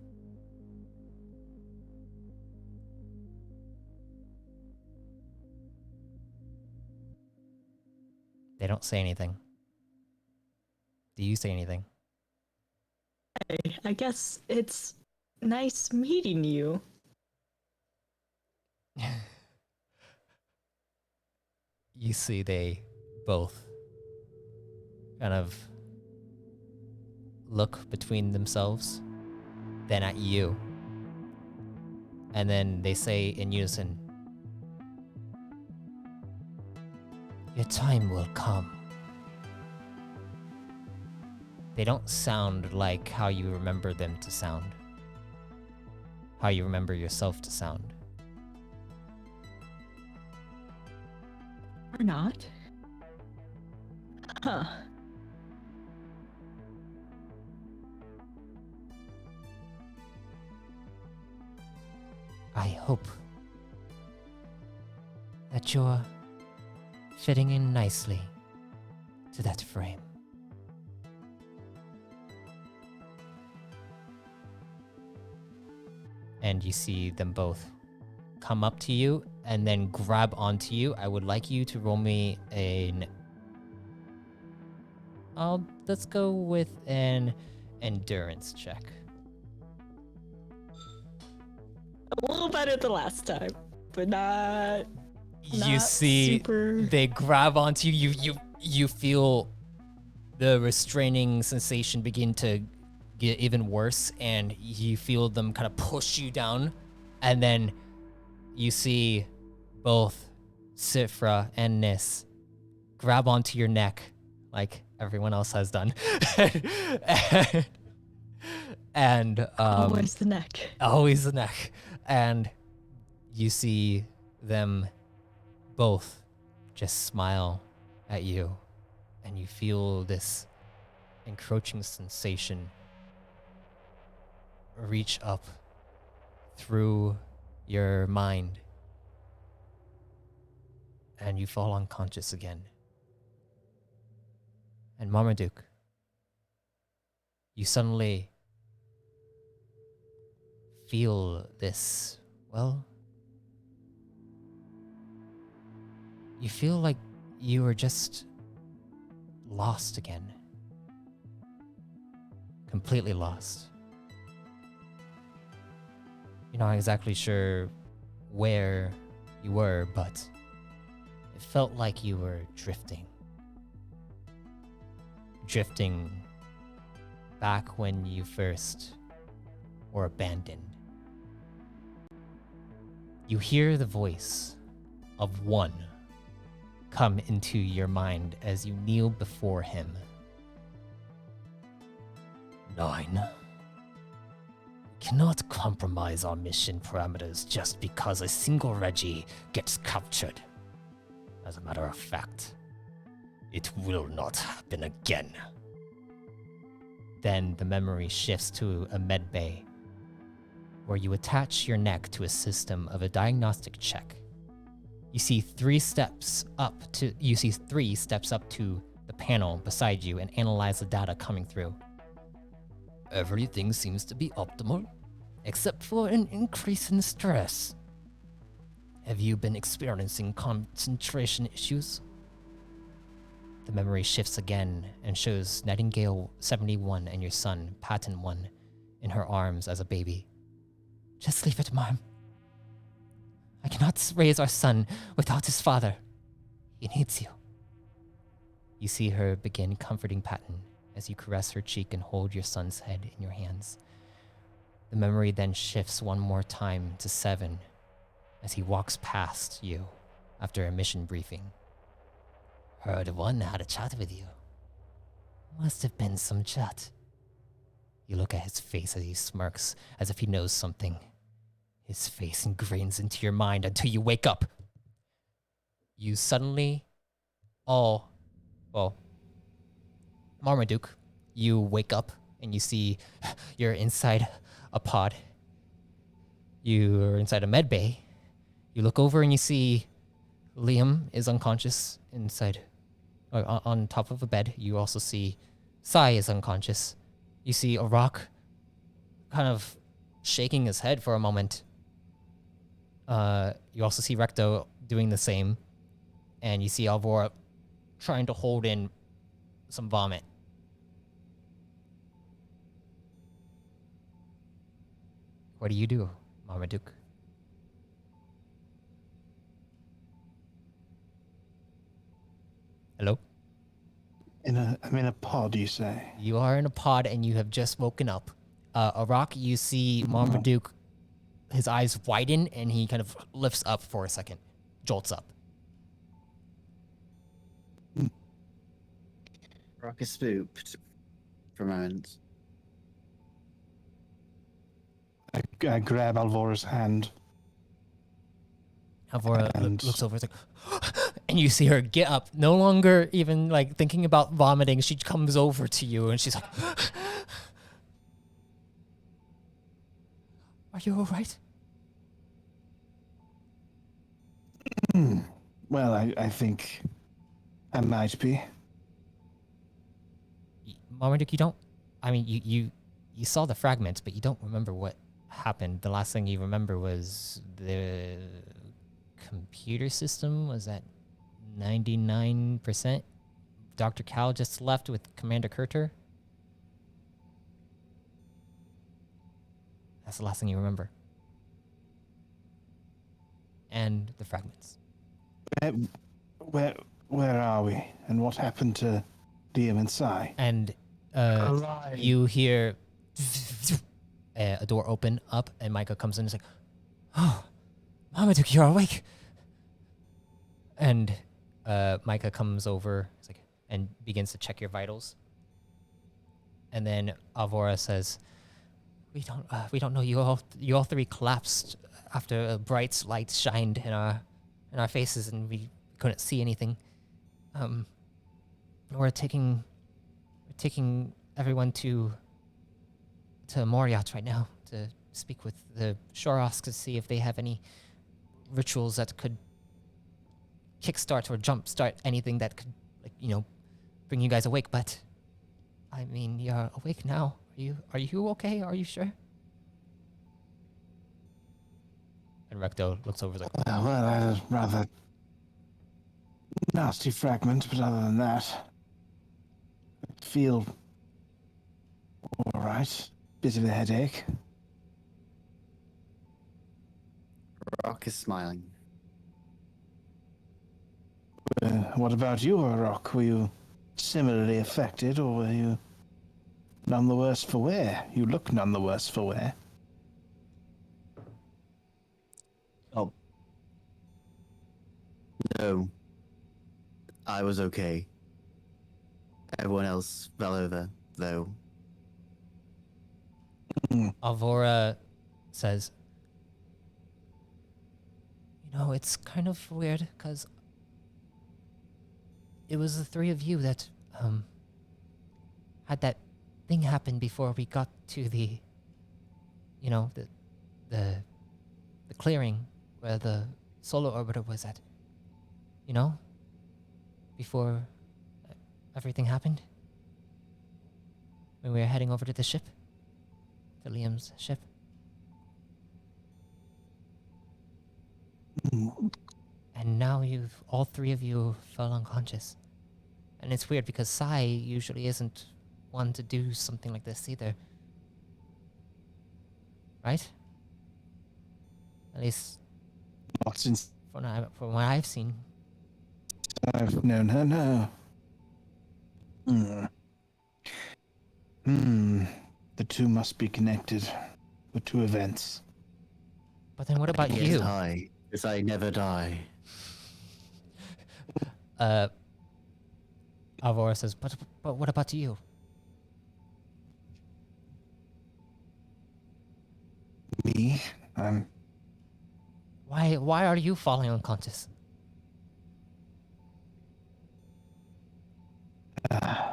They don't say anything. Do you say anything? I guess it's nice meeting you. You see they both kind of look between themselves, then at you. And then they say in unison, "Your time will come." They don't sound like how you remember them to sound. How you remember yourself to sound. Or not? Huh. I hope that you're fitting in nicely to that frame. And you see them both come up to you and then grab onto you. I would like you to roll me an... let's go with an endurance check. A little better than last time, but not. You Not see super- they grab onto you. You feel the restraining sensation begin to get even worse, and you feel them kind of push you down, and then you see both Sifra and Nis grab onto your neck like everyone else has done. and Always the neck. always the neck. And you see them both just smile at you, and you feel this encroaching sensation reach up through your mind, and you fall unconscious again. And Marmaduke, you suddenly feel this, well, you feel like you were just lost again. Completely lost. You're not exactly sure where you were, but it felt like you were drifting. Drifting back when you first were abandoned. You hear the voice of one come into your mind as you kneel before him. 9. We cannot compromise our mission parameters just because a single Reggie gets captured. As a matter of fact, it will not happen again. Then the memory shifts to a med bay, where you attach your neck to a system of a diagnostic check. You see 3 steps up to the panel beside you and analyze the data coming through. Everything seems to be optimal, except for an increase in stress. Have you been experiencing concentration issues? The memory shifts again and shows Nightingale 71 and your son, Patton 1, in her arms as a baby. Just leave it, Mom. I cannot raise our son without his father. He needs you. You see her begin comforting Patton as you caress her cheek and hold your son's head in your hands. The memory then shifts one more time to 7 as he walks past you after a mission briefing. Heard one had a chat with you. Must have been some chat. You look at his face as he smirks, as if he knows something. His face ingrains into your mind until you wake up. You suddenly Marmaduke, you wake up and you see you're inside a pod. You're inside a med bay. You look over and you see Liam is unconscious inside, on top of a bed. You also see Sai is unconscious. You see Arok kind of shaking his head for a moment. You also see Recto doing the same. And you see Alvora trying to hold in some vomit. What do you do, Marmaduke? Hello? I'm in a pod, you say? You are in a pod and you have just woken up. Arok, you see Marmaduke, his eyes widen and he kind of lifts up for a second, jolts up. Rock is spooked for a moment. I grab Alvora's hand. Alvora And- looks over, it's like, and you see her get up, no longer even like thinking about vomiting. She comes over to you and she's like, "Are you all right?" Well, I think I might be. Marmaduke, you don't. I mean, you saw the fragments, but you don't remember what happened. The last thing you remember was the computer system was at 99%. Dr. Cal just left with Commander Kurter. That's the last thing you remember. And the fragments. Where are we? And what happened to Liam and Sai? And you hear a door open up, and Micah comes in and is like, "Oh, Marmaduke, you're awake." And Micah comes over and begins to check your vitals. And then Alvora says, we don't know. You all three collapsed after a bright light shined in our faces, and we couldn't see anything. We're taking everyone to Moriat right now to speak with the Shorosks to see if they have any rituals that could kickstart or jumpstart anything that could, bring you guys awake. But I mean, you're awake now. Are you okay? Are you sure? And Recto looks over like, Well, that is rather nasty fragment, but other than that, I feel all right. Bit of a headache. Rock is smiling. What about you, Arok? Were you similarly affected, or were you none the worse for wear? You look none the worse for wear. Oh. No. I was okay. Everyone else fell over, though. Alvora says, it's kind of weird because it was the three of you that had that thing happen before we got to the clearing where the solar orbiter was at. Before everything happened, when we were heading over to the ship, to Liam's ship. And now all three of you fell unconscious. And it's weird because Sai usually isn't one to do something like this either. Right? At least Not since from what I've seen. I've known her, no. The two must be connected. The two events. But then what about you? Die, as I never die. Alvora says, but what about you? Me? I'm Why are you falling unconscious?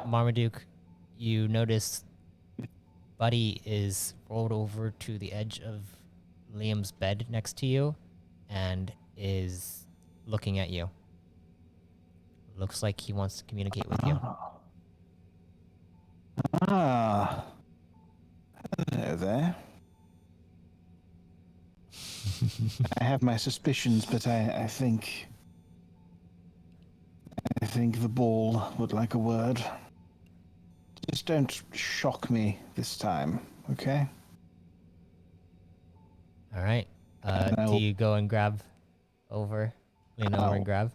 Marmaduke, you notice Buddy is rolled over to the edge of Liam's bed next to you and is looking at you. Looks like he wants to communicate with you. Ah. Hello there. I have my suspicions, but I think the ball would like a word. Just don't shock me this time, okay? All right. Do I'll you go and grab over? Lean over and grab?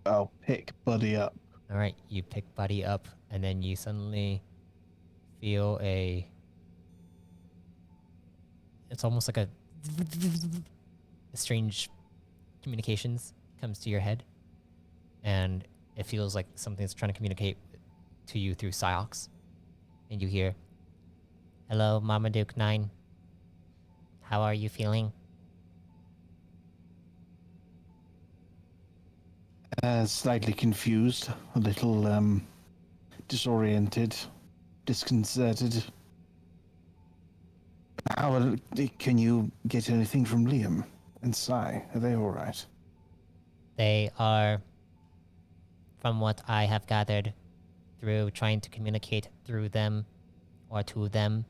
I'll pick Buddy up. All right. You pick Buddy up, and then you suddenly feel it's almost like a strange communications comes to your head, and it feels like something's trying to communicate to you through Psyox, and you hear, "Hello, Marmaduke 9. How are you feeling?" Slightly confused, a little disoriented, disconcerted. How can you get anything from Liam and Sai? Are they all right? They are, from what I have gathered through trying to communicate through them or to them,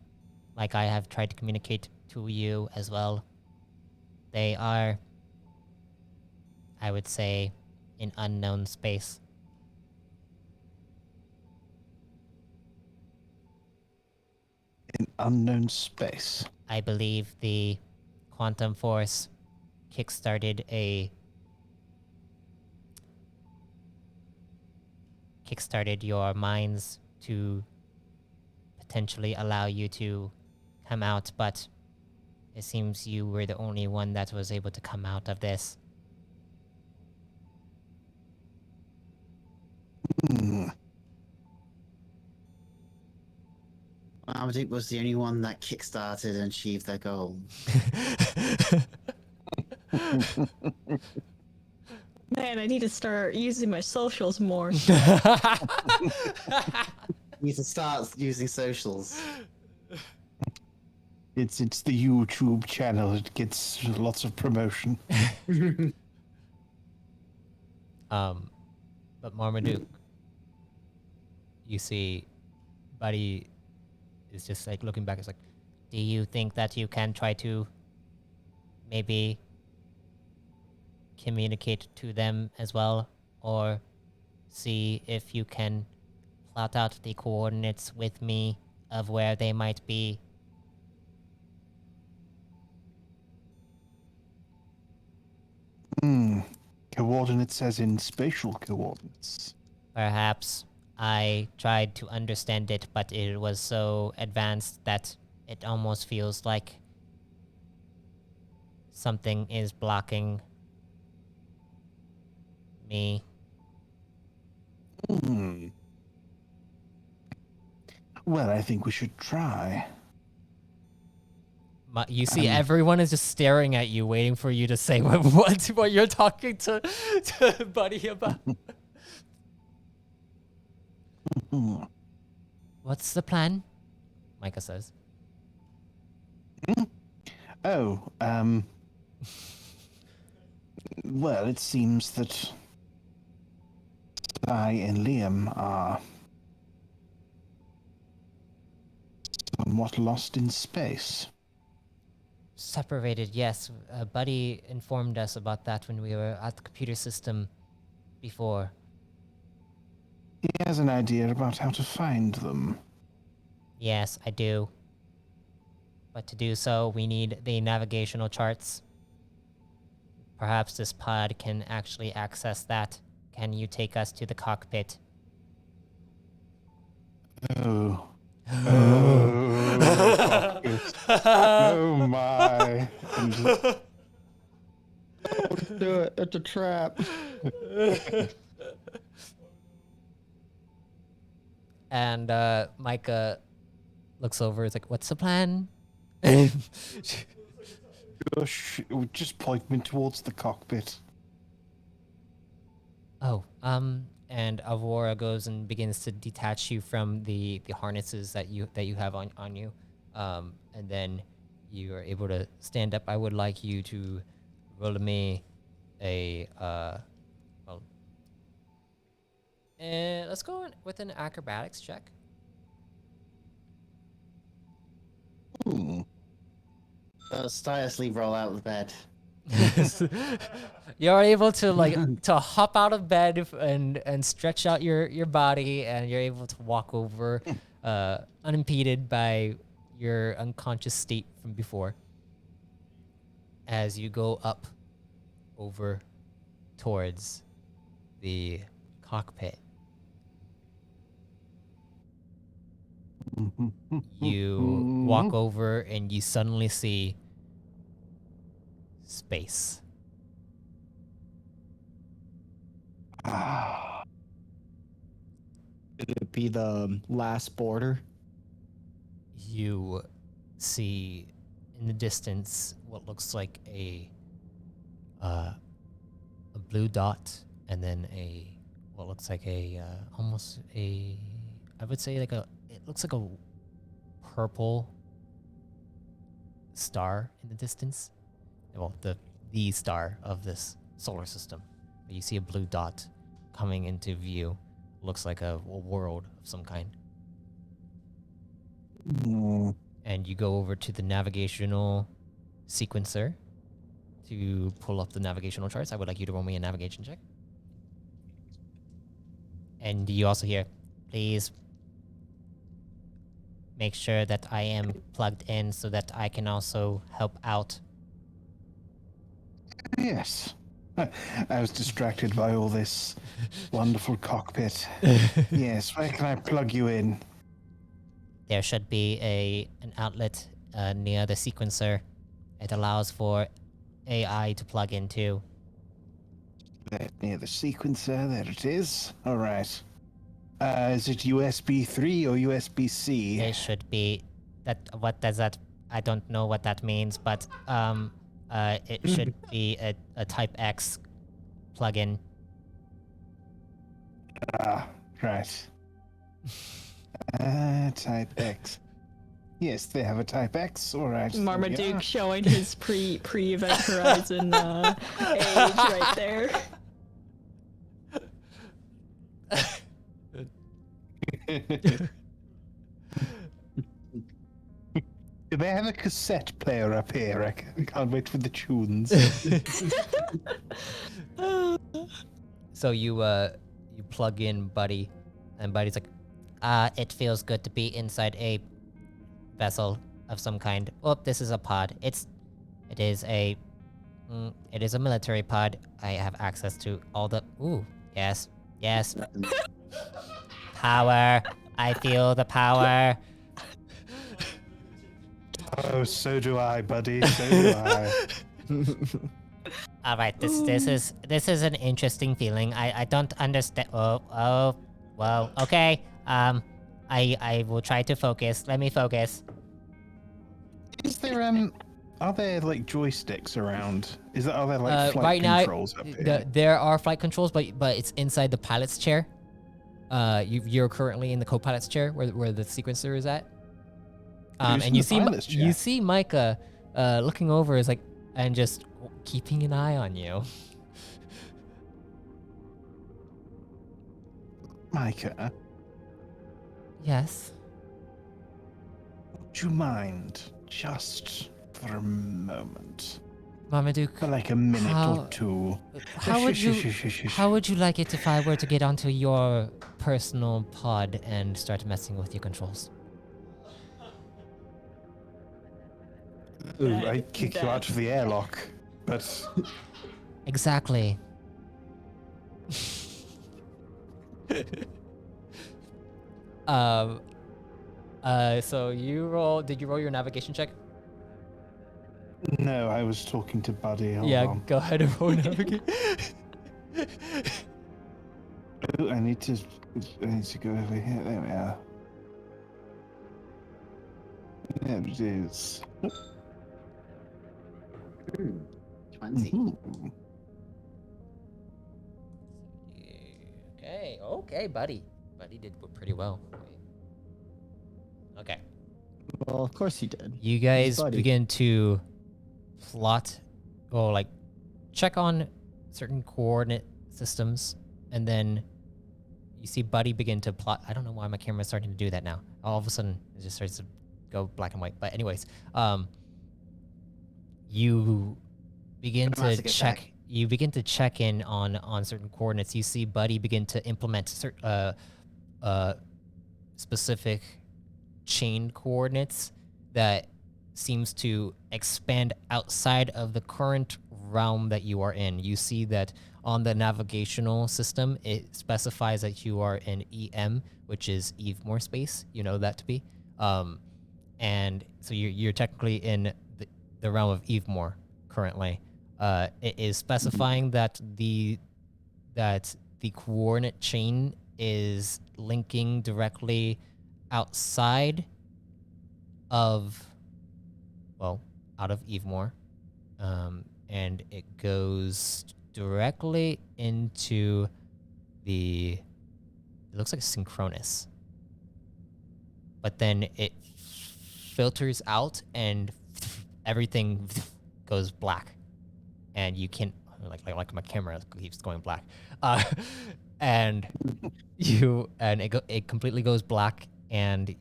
like I have tried to communicate to you as well. They are, I would say, in unknown space. In unknown space. I believe the quantum force kickstarted your minds to potentially allow you to come out, but it seems you were the only one that was able to come out of this. Marmaduke was the only one that kickstarted and achieved their goal. Man, I need to start using my socials more. You need to start using socials. It's the YouTube channel. It gets lots of promotion. But Marmaduke, you see, Buddy is just like looking back. It's like, do you think that you can try to maybe communicate to them as well, or see if you can plot out the coordinates with me of where they might be? Coordinates as in spatial coordinates. Perhaps. I tried to understand it, but it was so advanced that it almost feels like something is blocking me. Well, I think we should try. You see, everyone is just staring at you, waiting for you to say what you're talking to Buddy about. What's the plan? Micah says. Well, it seems that I and Liam are somewhat lost in space. Separated, yes. Buddy informed us about that when we were at the computer system before. He has an idea about how to find them. Yes, I do. But to do so, we need the navigational charts. Perhaps this pod can actually access that. Can you take us to the cockpit? Oh. Oh my. Don't do it. It's a trap. And Micah looks over. It's like, what's the plan? Just point me towards the cockpit. And Alvora goes and begins to detach you from the harnesses that you have on you. And then you are able to stand up. I would like you to roll me a let's go with an acrobatics check. Stylishly roll out of the bed. You're able to to hop out of bed and stretch out your body, and you're able to walk over unimpeded by your unconscious state from before. as you go up over towards the cockpit, you walk over and you suddenly see space. Could it be the last border? You see in the distance what looks like a blue dot, and then what looks like almost a, I would say, it looks like a purple star in the distance. Well, the star of this solar system. You see a blue dot coming into view. Looks like a world of some kind. And you go over to the navigational sequencer to pull up the navigational charts. I would like you to roll me a navigation check. And you also hear, please make sure that I am plugged in so that I can also help out. Yes. I was distracted by all this wonderful cockpit. Yes, where can I plug you in? There should be an outlet near the sequencer. It allows for AI to plug into. There, near the sequencer, there it is. All right. Is it USB 3 or USB C? It should be that. What does that? I don't know what that means, but it should be a Type X plugin. Ah, right. Type X. Yes, they have a Type X. All right. Marmaduke showing his pre-event horizon age right there. Do they have a cassette player up here? I can't wait for the tunes. So you plug in Buddy, and Buddy's like, it feels good to be inside a vessel of some kind. Oh, this is a pod. It is a military pod. I have access to all the. Ooh, yes. Power. I feel the power. Oh, so do I, buddy. So do I. All right, this is an interesting feeling. I don't understand. Oh, well, okay. I will try to focus. Let me focus. Is there are there like joysticks around? Are there like flight right controls now, up here? there are flight controls, but it's inside the pilot's chair. You're currently in the co-pilot's chair where the sequencer is at. And you see Micah looking over is like and just keeping an eye on you. Micah, Yes. would you mind just for a moment? Marmaduke, For like a minute How- or two. how would you like it if I were to get onto your personal pod and start messing with your controls? Ooh, I'd kick you out of the airlock, but Exactly. So did you roll your navigation check? no, I was talking to Buddy. Hold Yeah, on. go ahead and roll navigation. Ooh, I need to go over here. There we are. There it is. 20. Mhm. Okay, buddy. Buddy did pretty well. Okay. Well, of course he did. You guys Buddy. begin to plot, or like check on certain coordinate systems, and then you see Buddy begin to plot. I don't know why my camera's starting to do that now. All of a sudden, it just starts to go black and white. But anyways, you begin I'm gonna have to to get check. back. You begin to check in on certain coordinates. You see Buddy begin to implement specific chain coordinates that seems to expand outside of the current realm that you are in. You see that on the navigational system, it specifies that you are in EM, which is Evemore space. You know that to be. And so you're technically in the realm of Evemore currently. It is specifying that the coordinate chain is linking directly outside of, well, out of Evemore, and it goes directly into it looks like Synchronous, but then it filters out and everything goes black, and you can't, like my camera keeps going black, and it completely goes black, and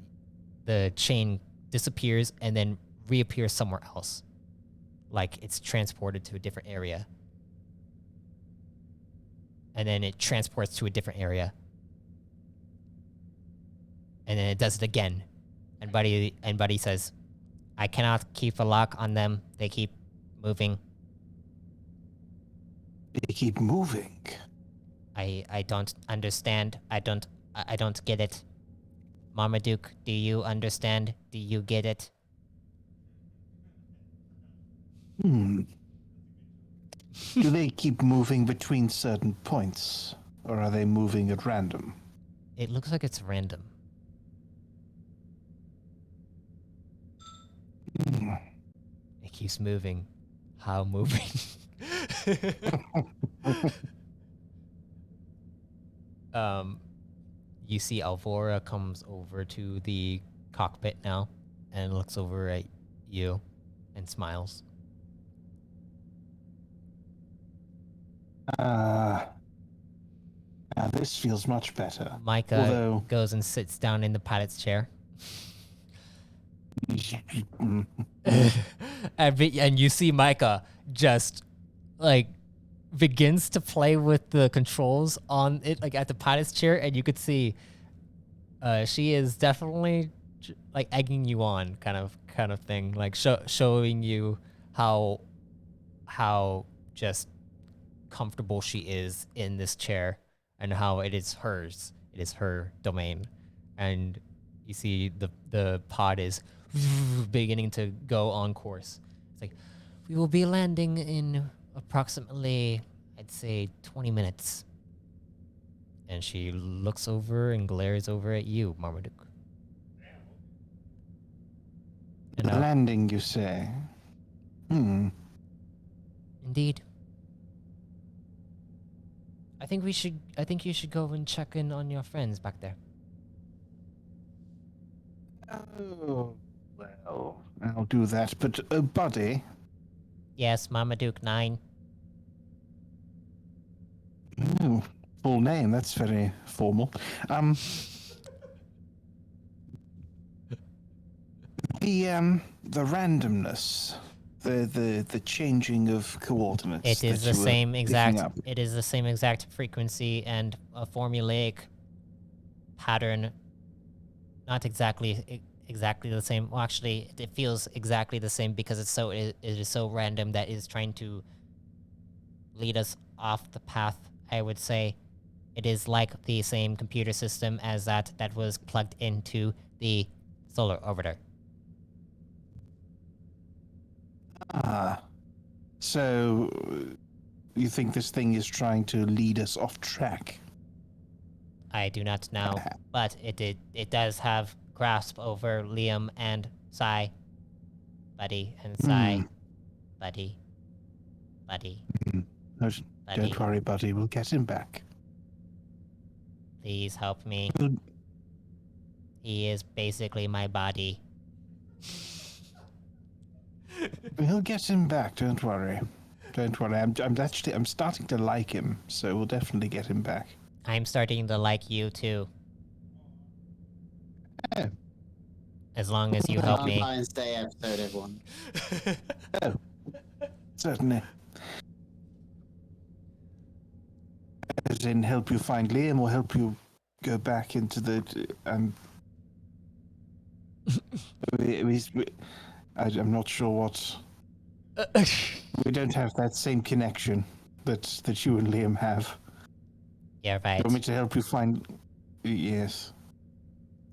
the chain disappears and then reappears somewhere else, like it's transported to a different area, and then it transports to a different area, and then it does it again, and Buddy says, "I cannot keep a lock on them. They keep moving." They keep moving. I don't understand. I don't get it. Marmaduke, do you understand? Do you get it? Do they keep moving between certain points, or are they moving at random? It looks like it's random. It keeps moving. How moving? You see Alvora comes over to the cockpit now and looks over at you and smiles. Now this feels much better. Micah goes and sits down in the pilot's chair. And you see Micah just like begins to play with the controls on it, like at the pilot's chair, and you could see she is definitely like egging you on, kind of thing, like showing you how just comfortable she is in this chair and how it is hers. It is her domain, and you see the pod is beginning to go on course. It's like, we will be landing in approximately, I'd say, 20 minutes. And she looks over and glares over at you, Marmaduke. The landing, you say? Indeed. I think you should go and check in on your friends back there. Oh, well, I'll do that. But, Buddy... Yes, Marmaduke 9. Oh, full name, that's very formal. The randomness, the changing of coordinates. It is the same exact frequency and a formulaic pattern. Not exactly the same. Well, actually, it feels exactly the same because it is so random that it is trying to lead us off the path. I would say it is like the same computer system as that was plugged into the solar orbiter. So you think this thing is trying to lead us off track? I do not know, but it does have grasp over Liam and Sai. Buddy and Sai. Buddy. No, don't worry, Buddy. We'll get him back. Please help me. He is basically my body. We'll get him back. Don't worry. I'm starting to like him, so we'll definitely get him back. I'm starting to like you too. Oh. As long as you help me. Valentine's Day episode, everyone. Oh, certainly. As in, help you find Liam, or help you go back into the I'm not sure what. We don't have that same connection that you and Liam have. You're You right. want me to help you find? Yes.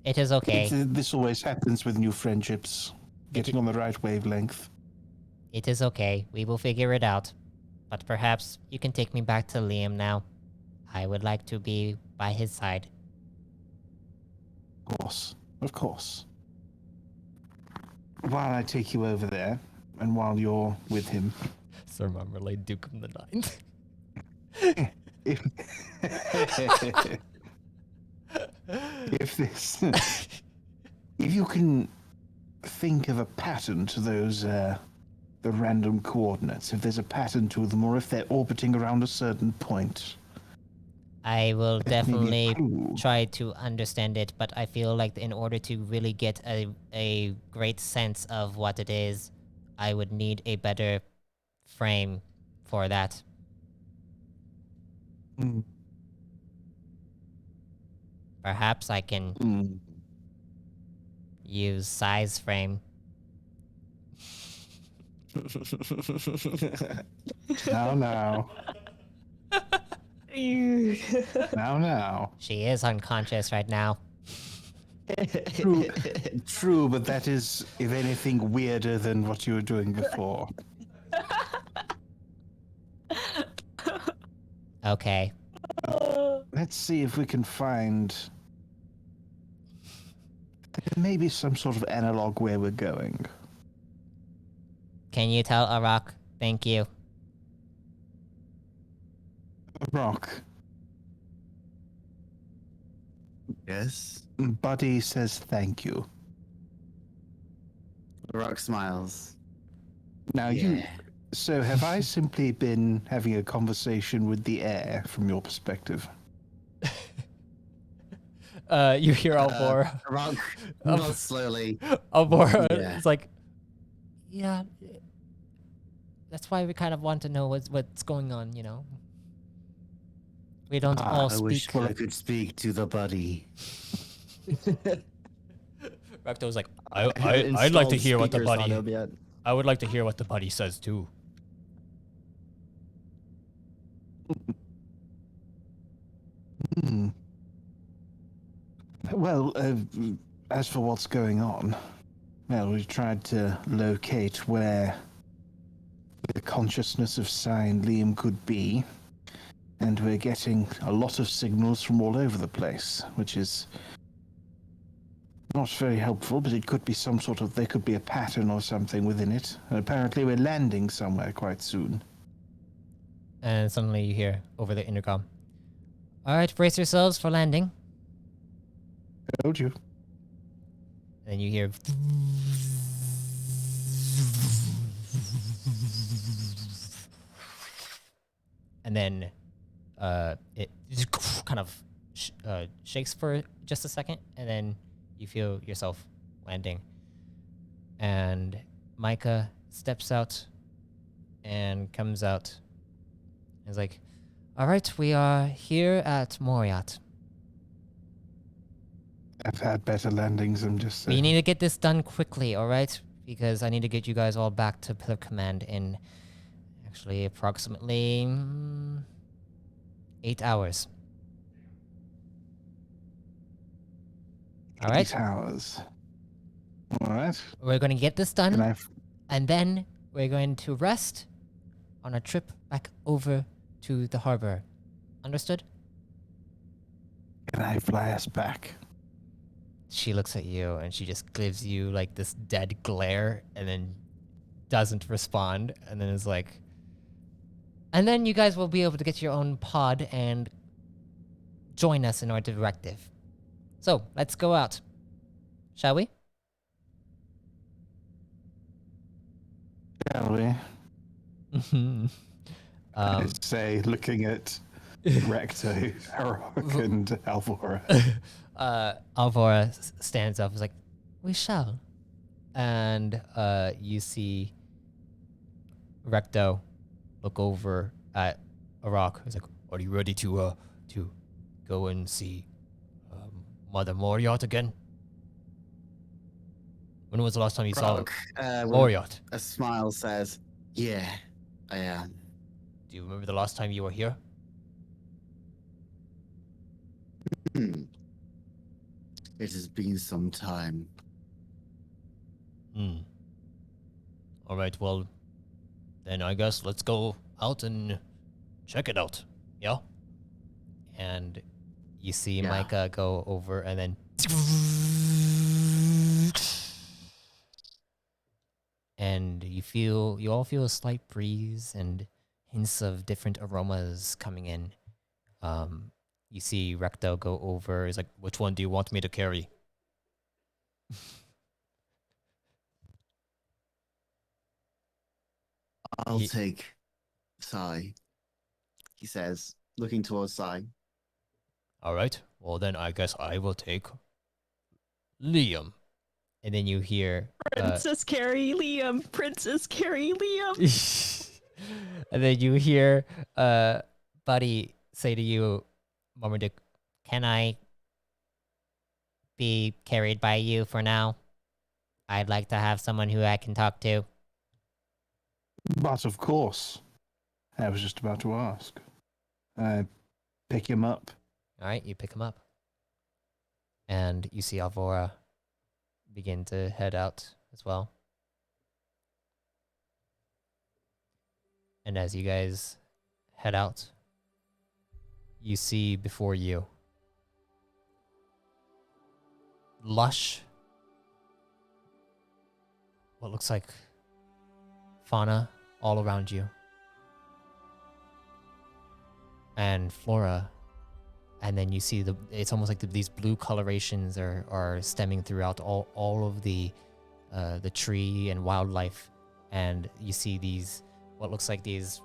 It is okay. This always happens with new friendships. Getting on the right wavelength. It is okay. We will figure it out. But perhaps you can take me back to Liam now. I would like to be by his side. Of course. Of course. While I take you over there, and while you're with him. Sir Marmalade Duke of the Ninth. If, if you can think of a pattern to those the random coordinates, if there's a pattern to them, or if they're orbiting around a certain point. I will maybe definitely clue. try to understand it, but I feel like in order to really get a great sense of what it is, I would need a better frame for that. Mm. Perhaps I can Mm. use size frame. Now. Now. She is unconscious right now. True, but that is, if anything, weirder than what you were doing before. Okay. Let's see if we can find maybe some sort of analog where we're going. Can you tell Arok? Thank you. Rock, Yes. Buddy says thank you. Rock smiles. Now Yeah. So have I simply been having a conversation with the air from your perspective? You hear Alvora. Rock nods slowly. Alvora Yeah. is like, yeah. That's why we kind of want to know what's going on, you know? We don't all I speak. wish I could speak to the buddy. Recto was like, I'd like to hear what the buddy. Obiat. I would like to hear what the buddy says too. Hmm. Well, as for what's going on, well, we tried to locate where the consciousness of Sign Liam could be, and we're getting a lot of signals from all over the place, which is not very helpful, but it could be there could be a pattern or something within it. And apparently we're landing somewhere quite soon. And suddenly you hear over the intercom, all right, brace yourselves for landing. Told you. And you hear and then it just kind of shakes for just a second, and then you feel yourself landing. And Micah steps out and comes out. He's like, all right, we are here at Moriat. I've had better landings, I'm just saying. We need to get this done quickly, all right? Because I need to get you guys all back to Pillar Command in actually approximately 8 hours. All right? 8 hours. All right. We're going to get this Can done, I and then we're going to rest on a trip back over to the harbor. Understood? can I fly us back? She looks at you and she just gives you like this dead glare and then doesn't respond, and then is like, and then you guys will be able to get your own pod and join us in our directive. So let's go out, shall we? Shall we? I um, say, looking at Recto, Arok, and Alvora. Alvora stands up and is like, we shall. And you see Recto look over at Arok. He's like, are you ready to go and see Mother Moriarty again? When was the last time you saw Arok, with Moriot? a smile says, "Yeah, I am." Do you remember the last time you were here? Hmm. It has been some time. Hmm. All right, well, then I guess let's go out and check it out. Yeah? And you see Yeah. Micah go over and then... And you all feel a slight breeze and hints of different aromas coming in. You see Recto go over. He's like, which one do you want me to carry? I'll He- take Sai, he says, looking towards Sai. All right. Well, then I guess I will take Liam. And then you hear... Princess Carrie Liam. Princess Carrie Liam. and then you hear Buddy say to you, Marmaduke, can I be carried by you for now? I'd like to have someone who I can talk to. But of course, I was just about to ask. I pick him up. All right, you pick him up. And you see Alvora begin to head out as well. And as you guys head out, you see before you lush, what looks like fauna all around you, and flora. And then you see it's almost like these blue colorations are stemming throughout all of the tree and wildlife. And you see these, what looks like these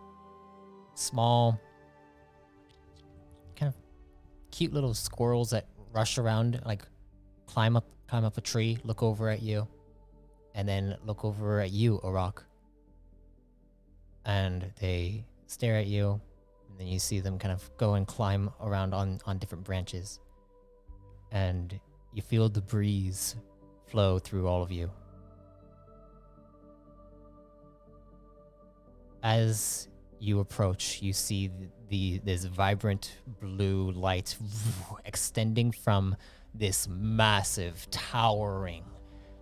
small, kind of cute little squirrels that rush around, like climb up a tree, look over at you, and then look over at you, Arok. And they stare at you, and then you see them kind of go and climb around on different branches. And you feel the breeze flow through all of you. As you approach, you see this vibrant blue light extending from this massive, towering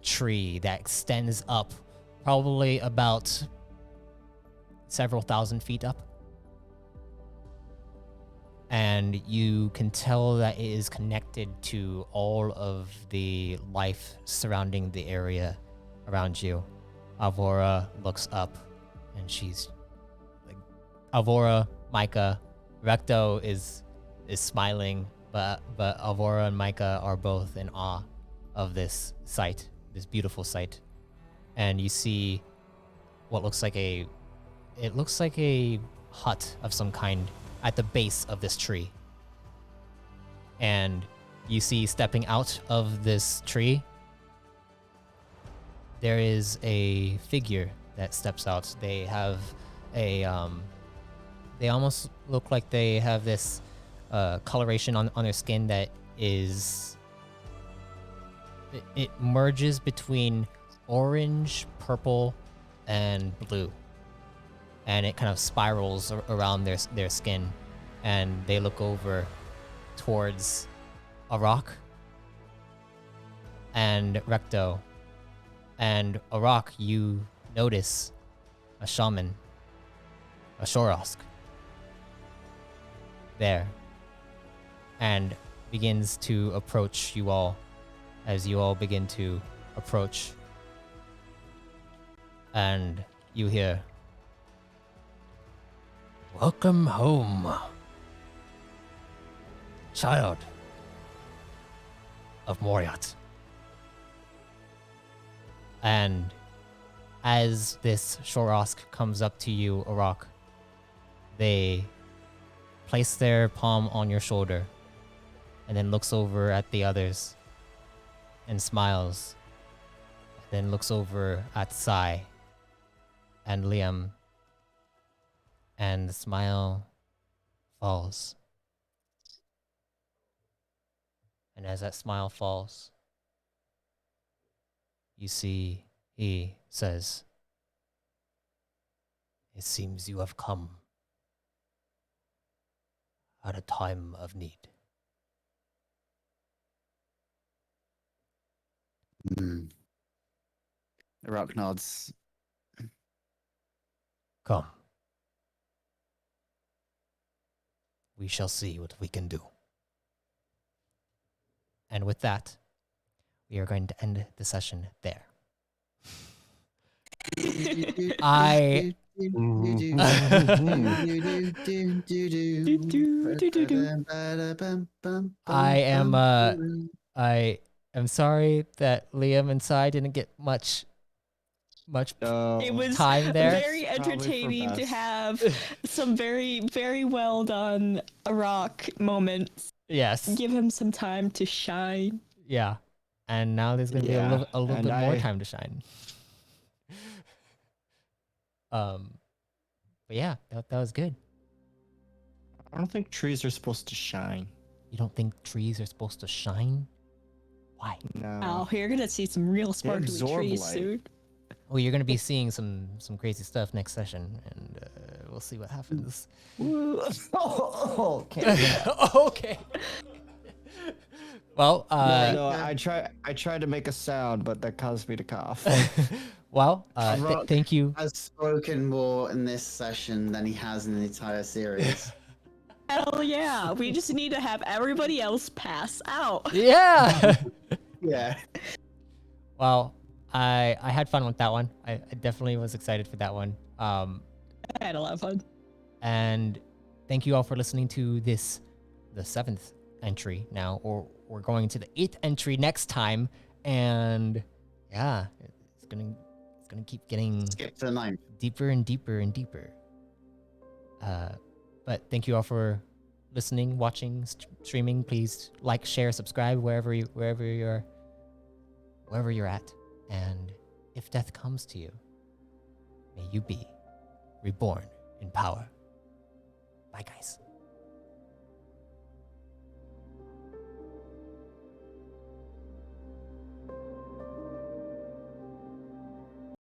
tree that extends up probably about several thousand feet up. And you can tell that it is connected to all of the life surrounding the area around you. Alvora looks up, and she's like, Alvora, Micah, Recto is smiling, but Alvora and Micah are both in awe of this sight, this beautiful sight. And you see what looks like a hut of some kind at the base of this tree. And you see stepping out of this tree, there is a figure that steps out. They have they almost look like they have this coloration on their skin that is, it merges between orange, purple, and blue. And it kind of spirals around their skin. And they look over towards Arok and Recto. And Arok, you notice a shaman, a Shorosk, there, and begins to approach you all as you all begin to approach. And you hear, "Welcome home, child of Moriot." And as this Shorosk comes up to you, Arok, they place their palm on your shoulder and then looks over at the others and smiles, then looks over at Sai and Liam, and the smile falls. And as that smile falls, you see he says, "It seems you have come at a time of need." Arok nods. Come. We shall see what we can do. And with that, we are going to end the session there. I I am sorry that Liam and Sai didn't get much It was time there. very Probably for entertaining to best. have some very, very well done Arok moments. Yes. Give him some time to shine. Yeah. And now there's gonna be Yeah, a little and bit more I- time to shine. But yeah, that was good. I don't think trees are supposed to shine. You don't think trees are supposed to shine? Why? No. Oh, you're gonna see some real sparkly absorb trees light. soon. Oh, you're gonna be seeing some crazy stuff next session, and we'll see what happens. Okay. Okay. Well, No, I tried to make a sound, but that caused me to cough. well, Rock thank you. has spoken more in this session than he has in the entire series. Hell yeah, we just need to have everybody else pass out. Yeah. Yeah. Well, I had fun with that one. I definitely was excited for that one. I had a lot of fun. And thank you all for listening to the 7th entry now, or we're going to the 8th entry next time. And yeah, it's gonna keep getting Skip to the 9th. deeper and deeper and deeper. But thank you all for listening, watching, streaming. Please like, share, subscribe wherever you're at. And if death comes to you, may you be reborn in power. Bye, guys.